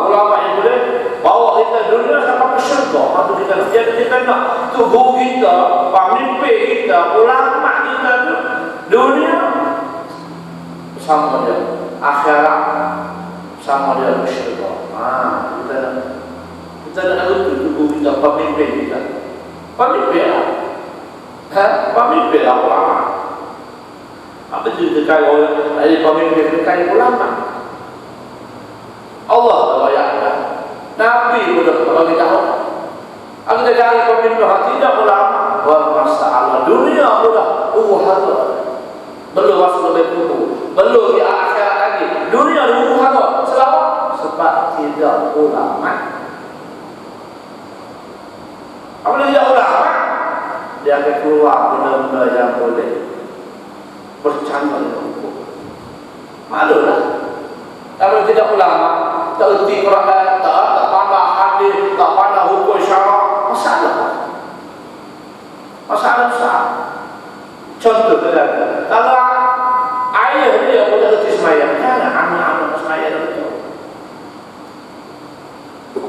Ulama yang boleh bawa kita dunia sampai ke syurga. Kita nak tu guru kita, pemimpin kita, ulama kita tu dunia sama dia, akhirat sama dia ke syurga. Kita nak tu guru kita, pemimpin kita. Pemimpin lah. Pemimpin lah ulama. Apa tu dekat orang ada pemimpin dekat ulama. Allah taala Nabi sudah bagi tahu. Aku dah cari pemimpin tidak ulama. Wa masalah dunia sudah hada. Belum masuk lebih dulu. Belum di akhirat lagi. Dunia hada. Selama sebab tidak ulama. Apabila tidak ulama, dia akan keluar benda-benda yang boleh bercanggah dengan hukum. Malulah. Kalau tidak ulama, tak erti Quran, tak pandang hadis, tak pandang hukum syarak, masalah. Masalah besar. Contoh saja, kalau ayah dia boleh erti sembahyang, jangan anak-anak sembahyang betul.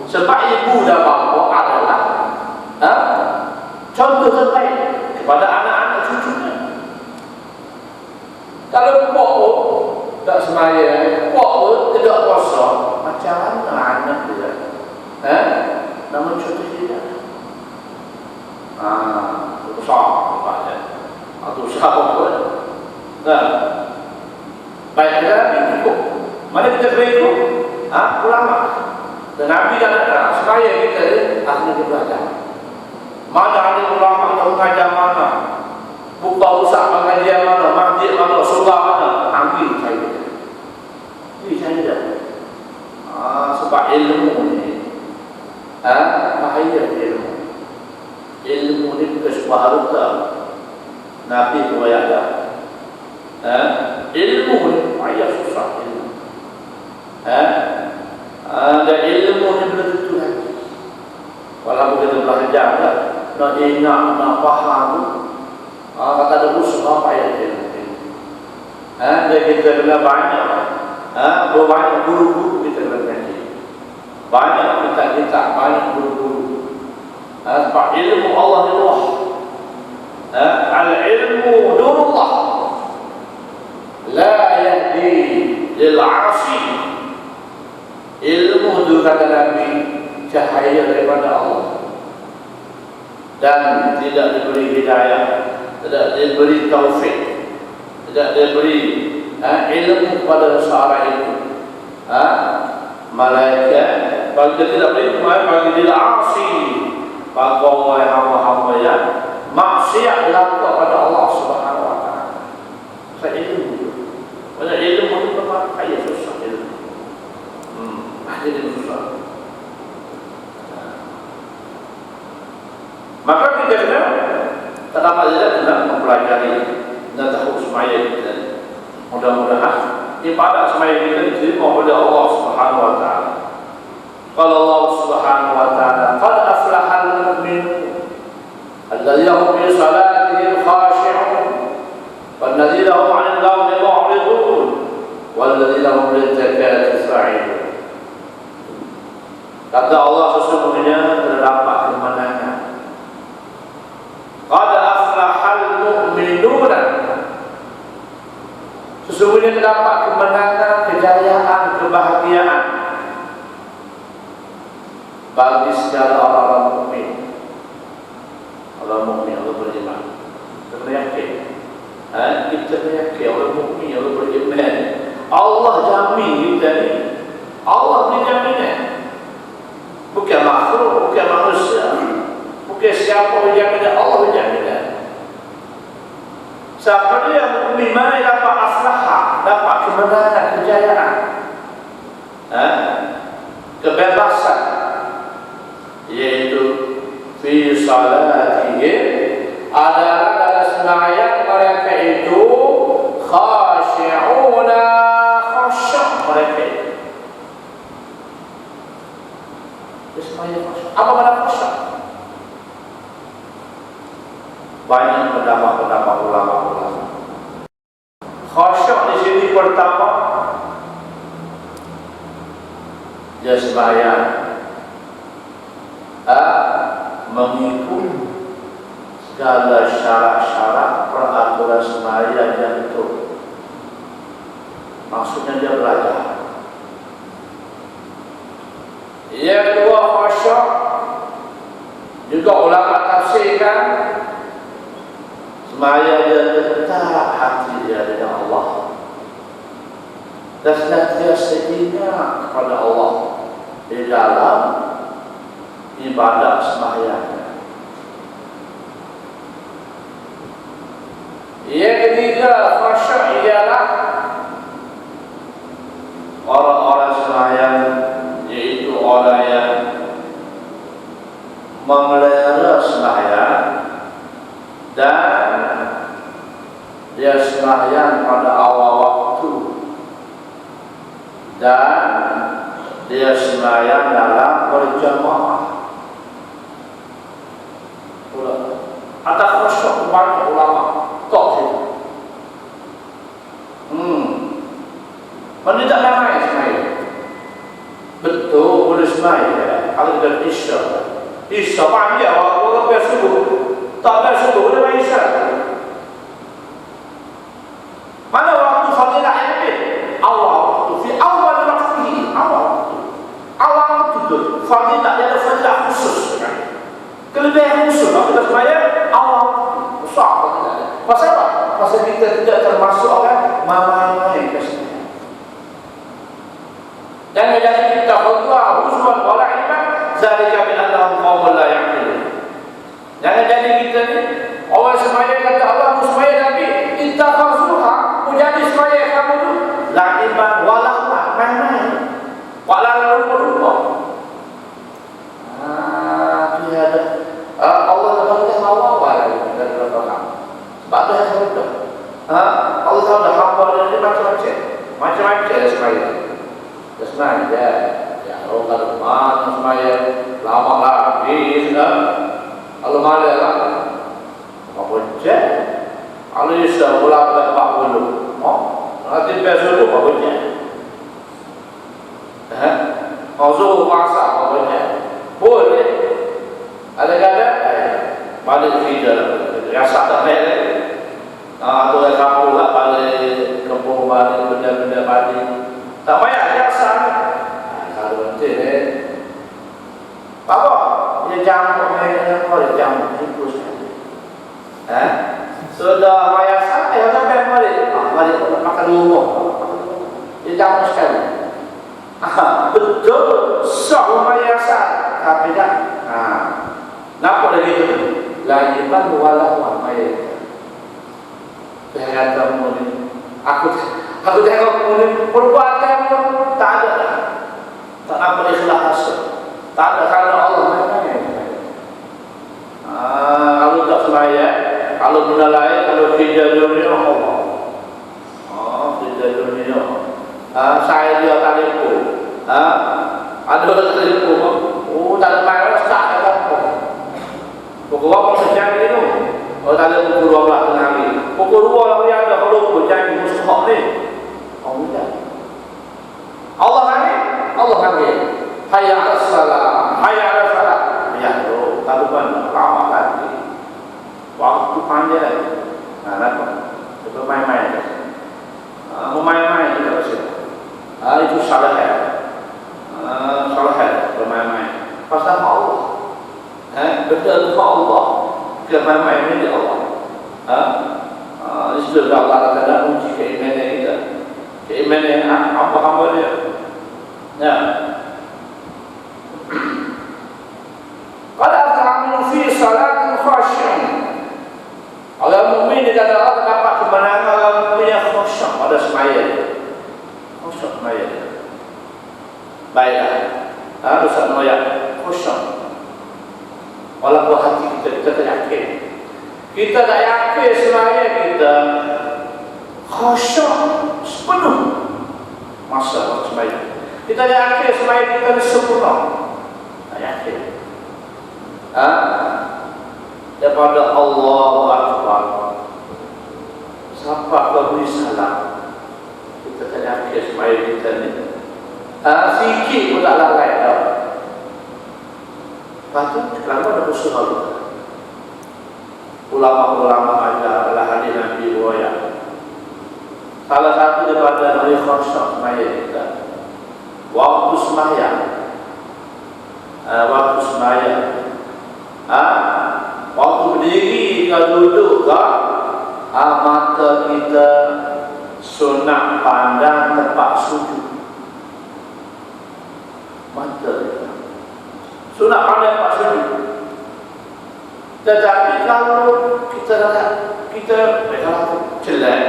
Sebab ibu dan bapa adalah contoh terbaik kepada anak-anak cucunya. Kalau pokok tak sembahyang, pokok tidak puasa, macam mana anak dia? Namun contoh dia. Besar tempatnya. Atau siapa pun. Baik kita ikut. Mana kita berikut? Ulama. Dan Nabi kata sembahyang kita akhirnya kita belajar. Mana ada ulama yang mengajar mana? Buka usaha pengajian mana? Masjid mana? Surah mana? Ambil saya. Ini saya. Sebab ilmu ni bahaya ilmu. Ilmu ni bukan sebuah harta. Nabi berkata ilmu ni payah susah ilmu. Dan ilmu ni belum tentu lagi. Walaupun kita belajar nak ingat, nak faham, kata ada usaha payah ilmu. Dan kita bila banyak banyak guru-guru kita belajar. Banyak kita banyak guru-guru. Sebab ilmu Allah ni luas. lil 'asi. Ilmu itu kata Nabi cahaya daripada Allah, dan tidak diberi hidayah, tidak diberi taufik, tidak diberi ilmu kepada seorang itu. Malaikat bagi tidak beri bagi dia 'asi, bagi orang hamba-hamba yang maksiat dilakukan kepada Allah Subhanahu wa taala. Saya ilmu. Banyak ilmu itu memang kaya susah ilmu. Akhirnya susah. Maka kita kena pertama saja kena mempelajari dan tahu semaya kita. Mudah-mudahan ibadah semaya kita diterima oleh Allah Subhanahu wa taala. Qala Allah Subhanahu wa taala, "Qad aflahal mu'minun alladzina hum fi salatihim khashi'un walladzina hum 'anil lagwi mu'ridun walladzina hum lizakati fa'ilun." Kata Allah, sesungguhnya terdapat kemenangan. Qad aflahal mu'minun, sesungguhnya terdapat kemenangan, kejayaan, kebahagiaan bagi segala orang-orang mukmin. Orang mukmin, orang beriman. Kita yakin. Kita yakin orang mukmin, orang beriman. Allah jamin kita ni. Allah beri jaminan. Bukan makhluk, bukan manusia, bukan siapa yang jaminan, Allah yang jaminan. Siapa dia mukmin mana dapat aflah, dapat kemenangan, kejayaan, kebebasan, yaitu fi salatihim, adalah dalam sembahyang mereka itu khashi'una, khusyuk mereka itu. Apa makna khusyuk? Banyak pendapat ulama. Khusyuk di sini pertama, dia sembahyang mengikuti segala syarat-syarat peraturan sembahyang yang betul. Maksudnya dia belajar. Yang kedua, khusyuk juga ulama tafsirkan sembahyang dia tetap hati dia dengan Allah dan senantiasa ingat kepada Allah di dalam ibadah sembahyang. Yang ketiga, khusyuk ialah orang-orang sembahyang, yaitu orang yang memelihara sembahyang dan dia sembahyang pada awal waktu dan dia sembahyang dalam berjamaah. Ada khusyuk banyak ulama kok itu. Mana tak ramai sembahyang. Betul, boleh sembahyang kalau kita isya. Isya pagi awal lepas subuh. Tak ada subuh boleh main isya. Mana waktu fadilah yang lebih? Awal waktu, fi awal waktu, awal waktu. Awal waktu tu fadilah, dia ada fadilah khusus. Kelebihan khusus kalau kita sembahyang awal waktu. Besar fadilah. Pasal apa? Pasal kita tidak termasuk orang mamai ke sini. Dan menjadi kita khutbah husnul wala iman zalika bi annahum qaumun la yaqilun. Jangan jadi kita ni orang sembahyang kata Allah sembahyang tapi ittakhasuha menjadi sembahyang kamu tu la iman wala main-main. Wala lupa-lupa. Dia ada Allah dah awal dan belakang. Sebab tu yang betul. Allah tahu dah hamba dia macam-macam. Macam-macam sembahyang. Kesenang je. Ya, kalau tak mana sembahyang lama lagi sudah. Kalau malah lah, apa je? Kalau Isa ulang lepas dulu, nanti besok tu apa je? Kalau masa apa je? Boleh. Ada-ada, balik kita rasa tak baik. Atau kampung lah balik kampung balik benda-benda balik. jamuk mereka boleh jamuk tikus sudah mayasa sampai balik makan lumpuh dia jamuk sekali betul sah mayasa tapi tak nampak lagi itu lagi kan walau mayasa saya kamu ni aku tengok ni perbuatanmu tak ada tak apa ikhlas tak ada kerana Allah kalau tak sembahyang kalau benda lain kalau kerja dunia Allah kerja dunia saya dia telefon ada telefon tak ada main tak ada apa pukul apa sejak itu tak ada pukul 12 tengah hari pukul 2 lah dia ada kalau berjanji mustahak ni Allah panggil hayya 'alas salat hayya 'alas salat ya tu kalau kan lama lagi waktu panjang nampak itu main-main main-main itu salah bermain-main pasal Allah betul Allah ke main-main ini Allah itu sudah Allah kata uji keimanan kita keimanan apa hamba dia qad aflaha fi salatin khashi'un orang mukmin di dalam Allah dapat kemenangan orang punya khusyuk pada sembahyang khusyuk sembahyang baiklah harus sembahyang khusyuk walaupun hati kita tak yakin kita tak yakin sembahyang kita khusyuk sepenuh masa sembahyang kita tak yakin sembahyang kita sempurna tak yakin daripada Allahu Akbar siapa kau beri salam kita tak yakin sembahyang kita ni sikit pun tak lalai tau lepas tu lama ada usul Allah ulama-ulama adalah hadis Nabi riwayat salah satu daripada dari khusyuk sembahyang kita waktu sembahyang waktu berdiri kalau duduk mata kita sunat pandang tempat sujud mata kita sunat pandang tempat sujud tetapi kalau kita jelek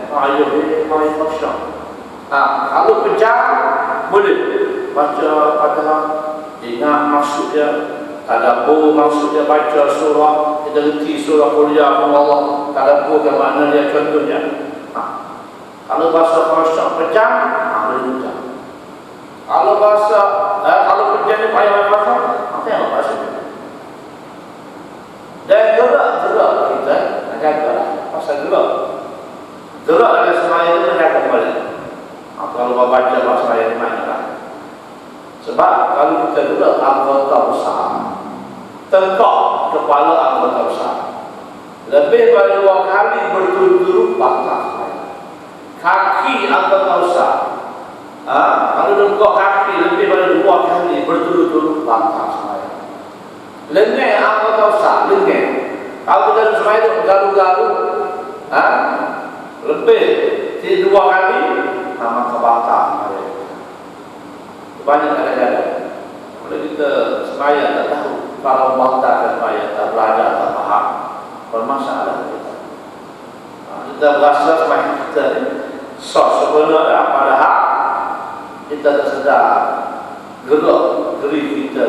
ayo khusyuk kalau pejam boleh baca Fatihah ingat maksudnya tadabbur maksudnya baca surah kita reti surah kuliah Allah tadabbur ke makna dia contohnya kalau bahasa khusyuk pejam boleh baca kalau bahasa kalau pejam ni payah bahasa apa yang bahasa dan gerak kita jaga pasal gerak ada semaya itu jaga kembali kalau baca bahasa yang mana lah sebab kalau kita gerak anggota besar tengkok kepala anggota besar lebih dari 2 kali berturut-turut batas kaki anggota besar kalau tengkok kaki lebih dari 2 kali berturut-turut batas lengan anggota besar lengan kalau kita semua itu garu-garu lebih dari 2 kali nama kebataan banyak kadang-kadang kalau kita semaya tak tahu kalau bantah dan semaya tak belajar tak faham bermasalah kita berasa semaya kita sebenarnya padahal kita tak sedar gerak geri kita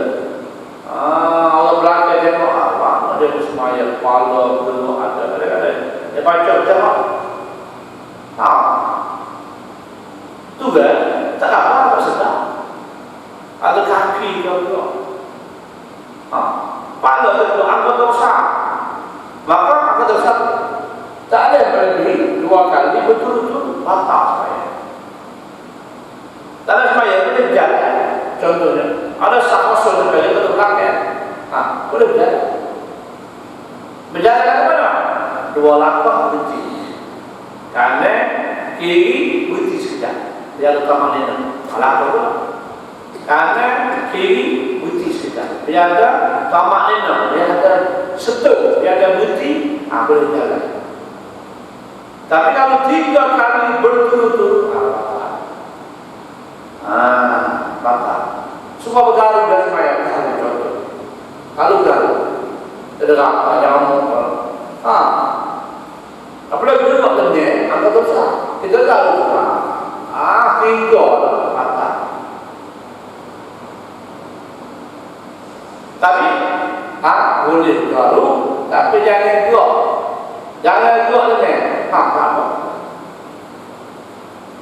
Allah belakang tengok apa dia semaya kepala gerak ada kadang-kadang dia baca macam tu kan tak apa tak sedar ada kaki kau pada tentu anggota besar maka anggota besar tak ada yang berlebih 2 kali betul-betul batas saya tak ada semaya boleh berjalan contohnya ada sahwasul sekali ke belakang boleh berjalan ke mana 2 langkah berhenti kerana kiri berhenti sekejap dia ada taman ini langkah dua kanan kiri berhenti sekejap dia ada tamak nina, dia ada setuk, dia ada berhenti, boleh jalan. Tapi kalau 3 kali berturut-turut, batal. Suka bergaruh dan semaya, contoh. Kalau garuh, terderak, jangan apalagi kita nak kenyang, angkat besar. Kita tahu, 3 batal. Tapi, boleh garuh, tapi jangan gerak. Jangan gerak dengan, apa?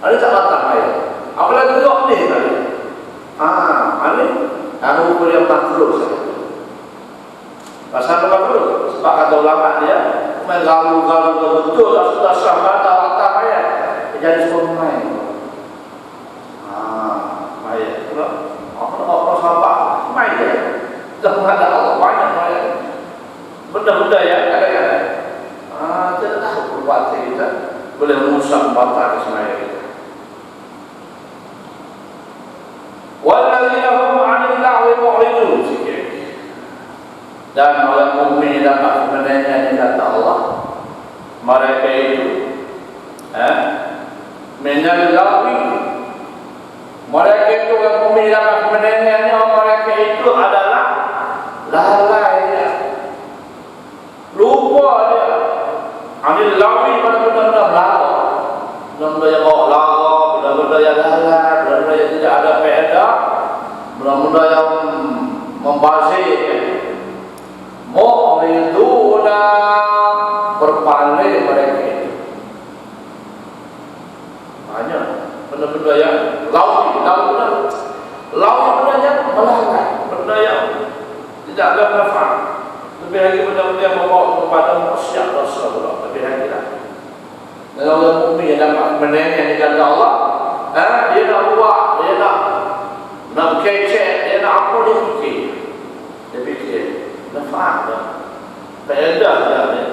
Ada tak batal air. Apalagi gerak ni tadi. Ini, aku boleh makhluk saja. Pasal makhluk, sebab kata ulama dia, menggalu-galu betul, sudah sampai batal air. Jadi semua main. Main. Apa sahabat? Main dia. Dah ada Allah banyak main. Benda-benda ya, kadang-kadang. Kita tahu perbuatan kita boleh merusak batal kesemayaan kita. Walladzina hum 'anil lagwi mu'ridun. Dan orang mukmin dapat mendengar kata Allah, mereka itu minal lagwi. Mereka itu orang mukmin dapat mendengarnya, mereka itu adalah lalai, lupa dia. 'Anil lagwi benda-benda belaka. Benda yang bawa lara, benda-benda yang lalai, benda yang tidak ada faedah, benda-benda yang membazir. Mu'riduna, berpaling mereka itu. Banyak benda-benda yang lawi benda yang melalai, benda yang tidak ada manfaat. Lebih lagi benda-benda yang membawa kepada maksiat dosa pula, lebih lagi lah. Dan orang mukmin yang dapat mendengar kata Allah, dia nak buat, dia nak kecek, dia nak apa dia fikir. Dia fikir manfaat dah, faedah dah dia,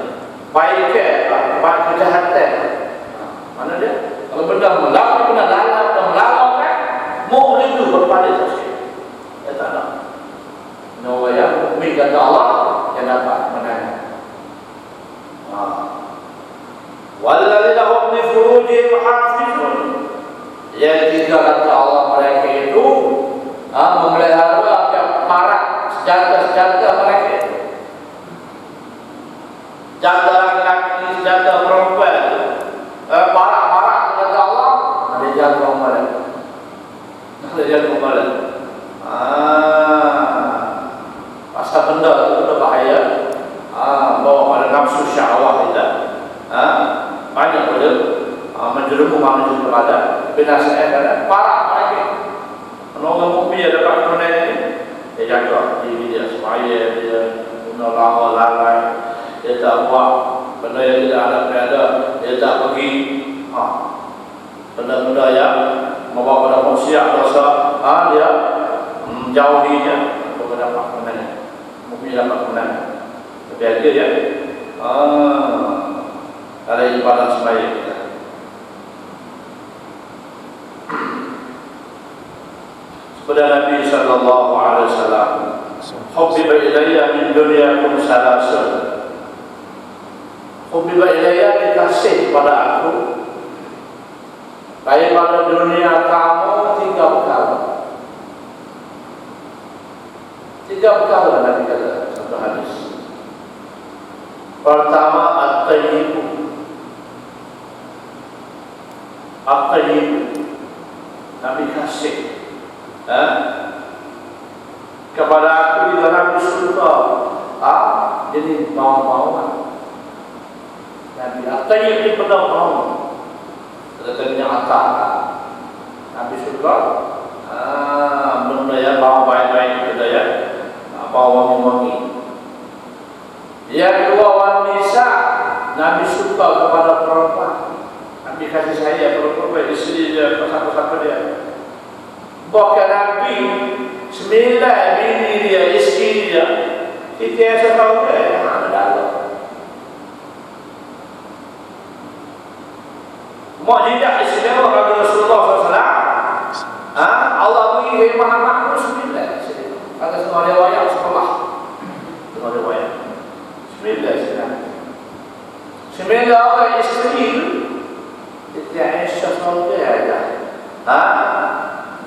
baik kejahatan. Mana dia? Kalau benda melawan, benda lalai, benda melawan, mu'min itu berpaling saja. Dia tak nak. Orang yang mukmin kata Allah yang dapat menang. Walladzina hum li furujihim hafizun. Yang 3 kata Allah mereka itu memelihara marak senjata-senjata mereka itu. Senjata laki-laki, senjata perempuan, marak kata Allah, ada jaga mereka. Ada jaga mereka. Pasal benda itu bahaya. Bawa pada nafsu syahwat kita. Banyak boleh menjerumus manusia kepada binasa akhirat. Parak mereka. Orang mukmin dapat benda ini, dia jaga diri dia supaya dia guna lalai, dia tak buat benda yang tidak ada faedah, dia tak pergi benda-benda yang membawa pada maksiat dosa, dia menjauhinya untuk dapat menang. Mukmin dapat menang. Lebih ada ya. Ada ibadah sembahyang kita. Kepada Nabi sallallahu alaihi wasallam, hubbiba ilayya min dunyakum salasun. Hubbiba ilayya, dikasih pada aku daripada dunia kamu 3 perkara. 3 perkara Nabi kata satu hadis. Pertama, at-tayyib. At-tayyib, Nabi kasih kepada aku bila Nabi suka jadi mau-mauan. Nabi at-tayyib ni penuh mau. Terkadang atas Nabi suka benda yang mau baik-baik kita ya, apa wangi-wangi. Yang kedua, wanita. Nabi suka kepada perempuan. Nabi kasih saya perempuan, isteri dia, pasal-pasal dia. Bahkan Nabi 9 bini dia, isteri dia, kita yang saya tahu dia yang ada dalam. Mukjizat istimewa bagi Rasulullah SAW. Allah beri Muhammad 9. Kata semua riwayat sekolah. kecil Siti Aisyah sampai aja.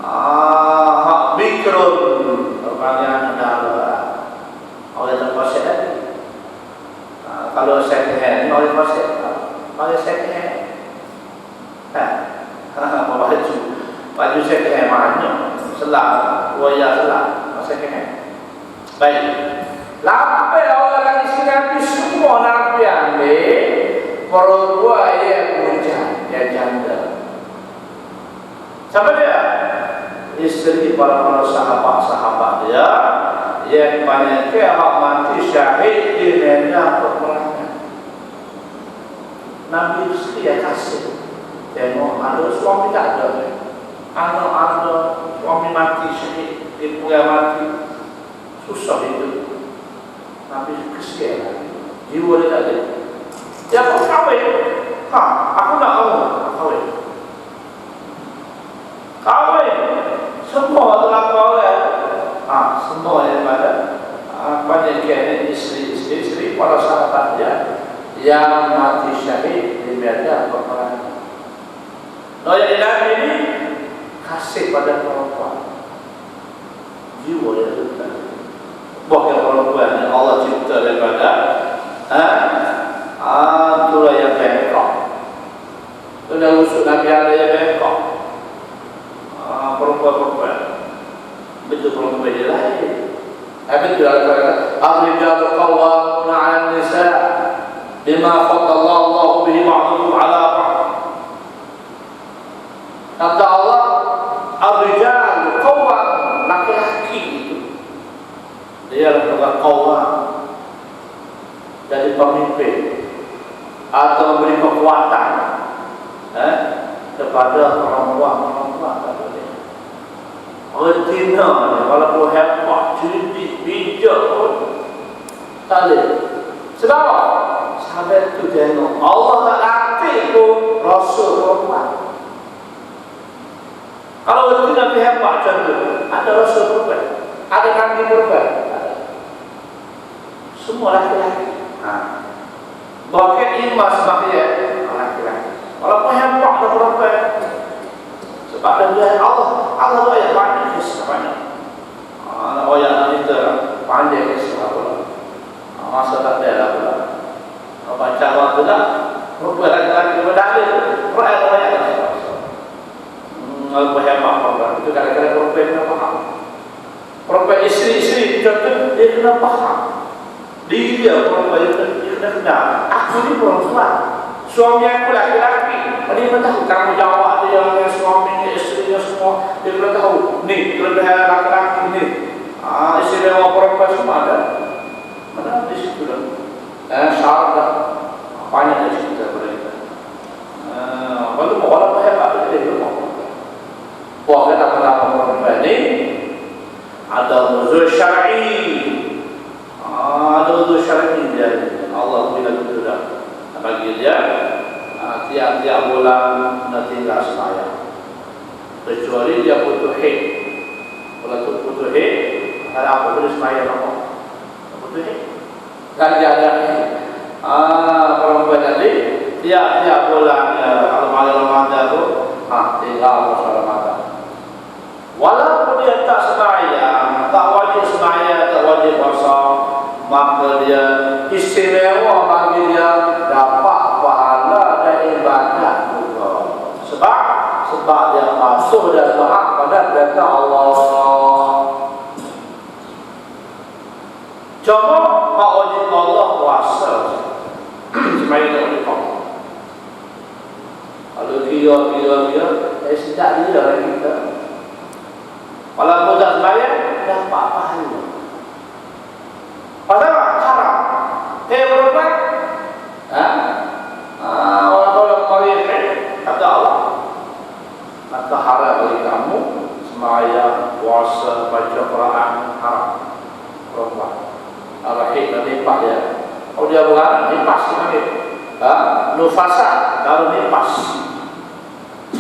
Hak mikrun perpanjangan dalam oleh terpaksa tadi. Kalau second hand oleh terpaksa oleh second hand. Baju second hand mana? Selah, wajah selah, second hand. Baik. Lampai orang isi Nabi semua Nabi ambil perempuan yang bujang, yang janda. Siapa dia? Isteri para sahabat dia yang banyak hak mati syahid di medan peperangan. Nabi isteri yang kasih. Tengok ada suami tak ada. Ada suami mati syahid di perang mati. Susah itu. Nabi kesian. Jiwa dia tak ada. Dia pun kahwin. Aku nak kahwin. Kahwin. Semua telah kahwin. Semua yang ada. Banyak kiai isteri para sahabat dia yang mati syahid di medan peperangan. Yang Nabi ini kasih pada perempuan. Jiwa dia tak ada. Bukan perempuan yang Allah cipta daripada itulah yang bengkok. Sudah usut Nabi ada yang bengkok. Perempuan-perempuan betul perempuan dia lain. Betul ada ar-rijalu qawwamuna 'ala an-nisa bima faddala Allah bihi ba'dahum 'ala ba'd. Kata Allah ar-rijalu qawwam, laki-laki itu dia adalah qawwam, jadi pemimpin atau memberi kekuatan kepada perempuan-perempuan. Retina walaupun hebat, cerdik, bijak pun tak ada. Sebab apa? Sahabat itu tengok Allah tak latih pun Rasul perempuan. Kalau retina hebat macam tu, ada Rasul perempuan, ada Nabi perempuan, semua laki-laki. Bahkan imam sebabnya laki-laki. Walaupun hebat ada perempuan. Sebab dia Allah tu yang pandai kisah banyak. Yang kita pandai kisah pula. Masa tak ada lah pula. Baca waktu tak, perempuan laki-laki berdalil. Perempuan banyak lah. Walaupun hebat perempuan. Itu kadang-kadang perempuan kena faham. Perempuan isteri-isteri contoh, dia kena faham. Dia perempuan dia kena kenal. Aku ni perempuan. Suami aku laki-laki. Dia kena tahu tanggungjawab dia dengan suami, isterinya semua. Dia kena tahu. Ni kelebihan laki-laki ni. Isteri dan perempuan semua ada. Mana di situ dah. Syarat dah. Banyak di situ pada kita. Lalu walaupun hebat dia belum mahu. Wah, kata apa perempuan ni? Ada uzur syar'i. Ada uzur syar'i dia. Allah bila betul dah. Bagi dia tiap-tiap bulan nak tinggal sembahyang, kecuali dia putus haid. Kalau tu putus haid, ada apa boleh sembahyang apa? Putus haid. Kan dia ada perempuan tadi tiap-tiap bulan kalau malam Ramadan tu tinggal puasa Ramadan. Walaupun dia tak sembahyang, tak wajib sembahyang, tak wajib puasa, maka dia istimewa bagi dia dapat pahala dan ibadat juga. Sebab dia masuk dan taat pada perintah Allah. Cuma hak wajib Allah puasa. Sembahyang tak wajib Allah. Kalau dia sedap dia orang kita. Walaupun tak sembahyang, dapat pahala. Pasal apa? Haram. Perempuan orang Maria kata Allah, maka haram bagi kamu sembahyang, puasa, baca Quran, haram. Perempuan al-rahim dan nifas dia. Kalau dia bukan nifas lagi. Nufasa kalau nifas.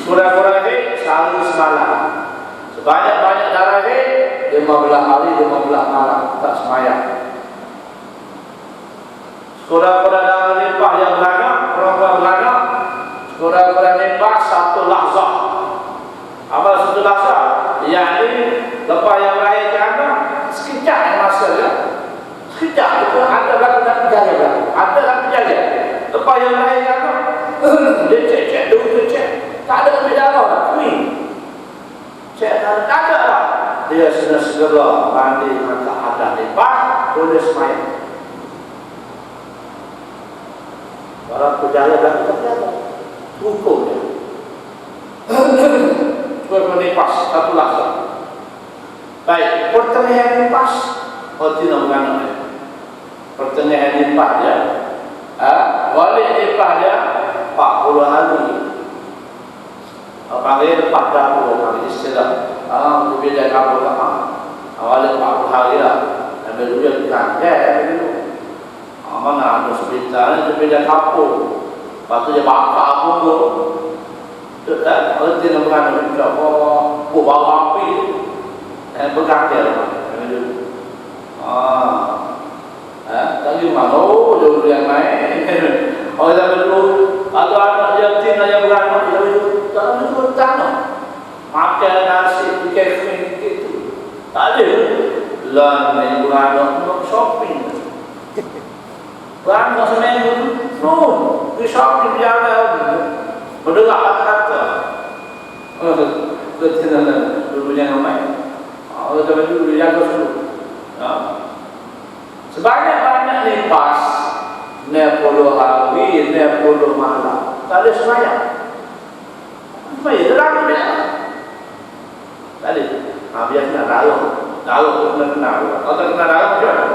Kurang-kurang ini sehari semalam. Sebanyak-banyak darah ini 15 hari, 15 malam tak sembahyang. Kurang-kurang darah nifas yang belakang, perempuan belakang dia sudah segera mandi maka ada lepas boleh semayang. Orang pujaya dan terjadi hukumnya. Bermenipas satu laksa. Baik, pertengahan nipas, tidak mengenai. Pertengahan nipas dia, balik nipas dia 40 hari. Panggil 40 hari istilah. Berbeza kapal lama. Awalnya 40 hari lah. Dan dia dikantai begitu. Mana ada sebentar berbeza kapal. Lepas tu dia bakar pun tu. Tak, erti nak mengenai apa buah api. Pegang dia begitu. Tadi mana dulu yang main. Orang dah dulu atau anak yang tina yang beranak itu tak betul tanah. Makan nasi ikan itu. Tak ada. Lan yang beranak untuk shopping. Beranak seminggu tu, di shopping jalan. Mendengar kata-kata. Tina dulu yang main. Orang dah dulu jaga dulu. Sebanyak-banyak nipas 60 hari, 60 malam. Tak ada semayang. Apa ya? Terang dia. Tak ada. Biar kena dalam. Dalam tu kena kenal. Kalau tak kena dalam macam mana?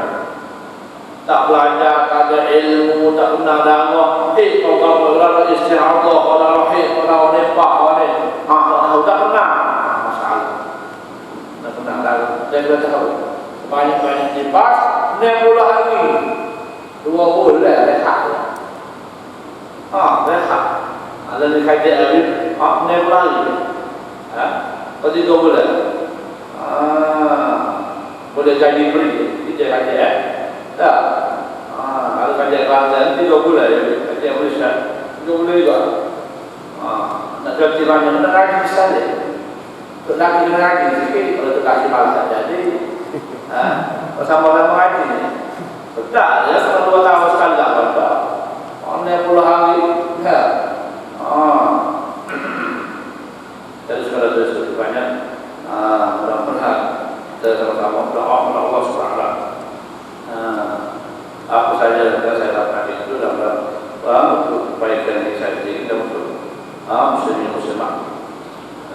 Tak belajar, tak ada ilmu, tak kenal dalam. Kau kalau istihadah, kalau rahim, kalau nipas, tak tahu, tak kenal. Masalah. Tak kenal dalam. Dia kena tahu. Banyak-banyak nipas 60 hari 2 bulan rehat. Rehat. Lalu kaji habis 60 hari. Kalau 3 bulan. Boleh gaji beri. Kita kaji tak. Kalau kaji Kelantan 3 bulan kaji Malaysia 3 bulan juga. Nak kerja banyak nak gaji sekali. Untuk lagi kena gaji sikit. Kalau tu gaji malas tak jadi. Bersama-sama haji ni. Tak, ya selama 2 tahun sekali tak apa. 60 hari. Jadi sekali itu banyak. Mudah-mudahan kita sama-sama berdoa kepada Allah SWT. Apa saja yang saya lakukan itu dalam untuk kebaikan diri saya sendiri dan untuk muslimin-muslimah.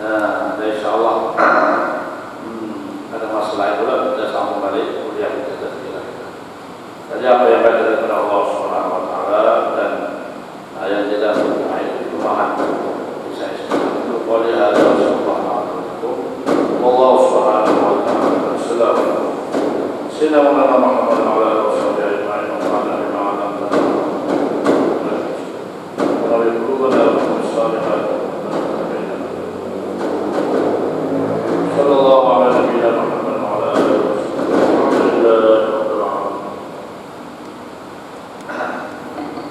Dan insyaAllah ada masalah pula kita sambung balik kuliah kita sendiri. Jadi apa yang baca daripada Allah Subhanahu Wa Taala dan yang tidak berkait kemahan saya sendiri. Boleh ada Subhanahu Wa Taala. Allah Subhanahu Wa Taala. Assalamualaikum. Sayyidina Muhammad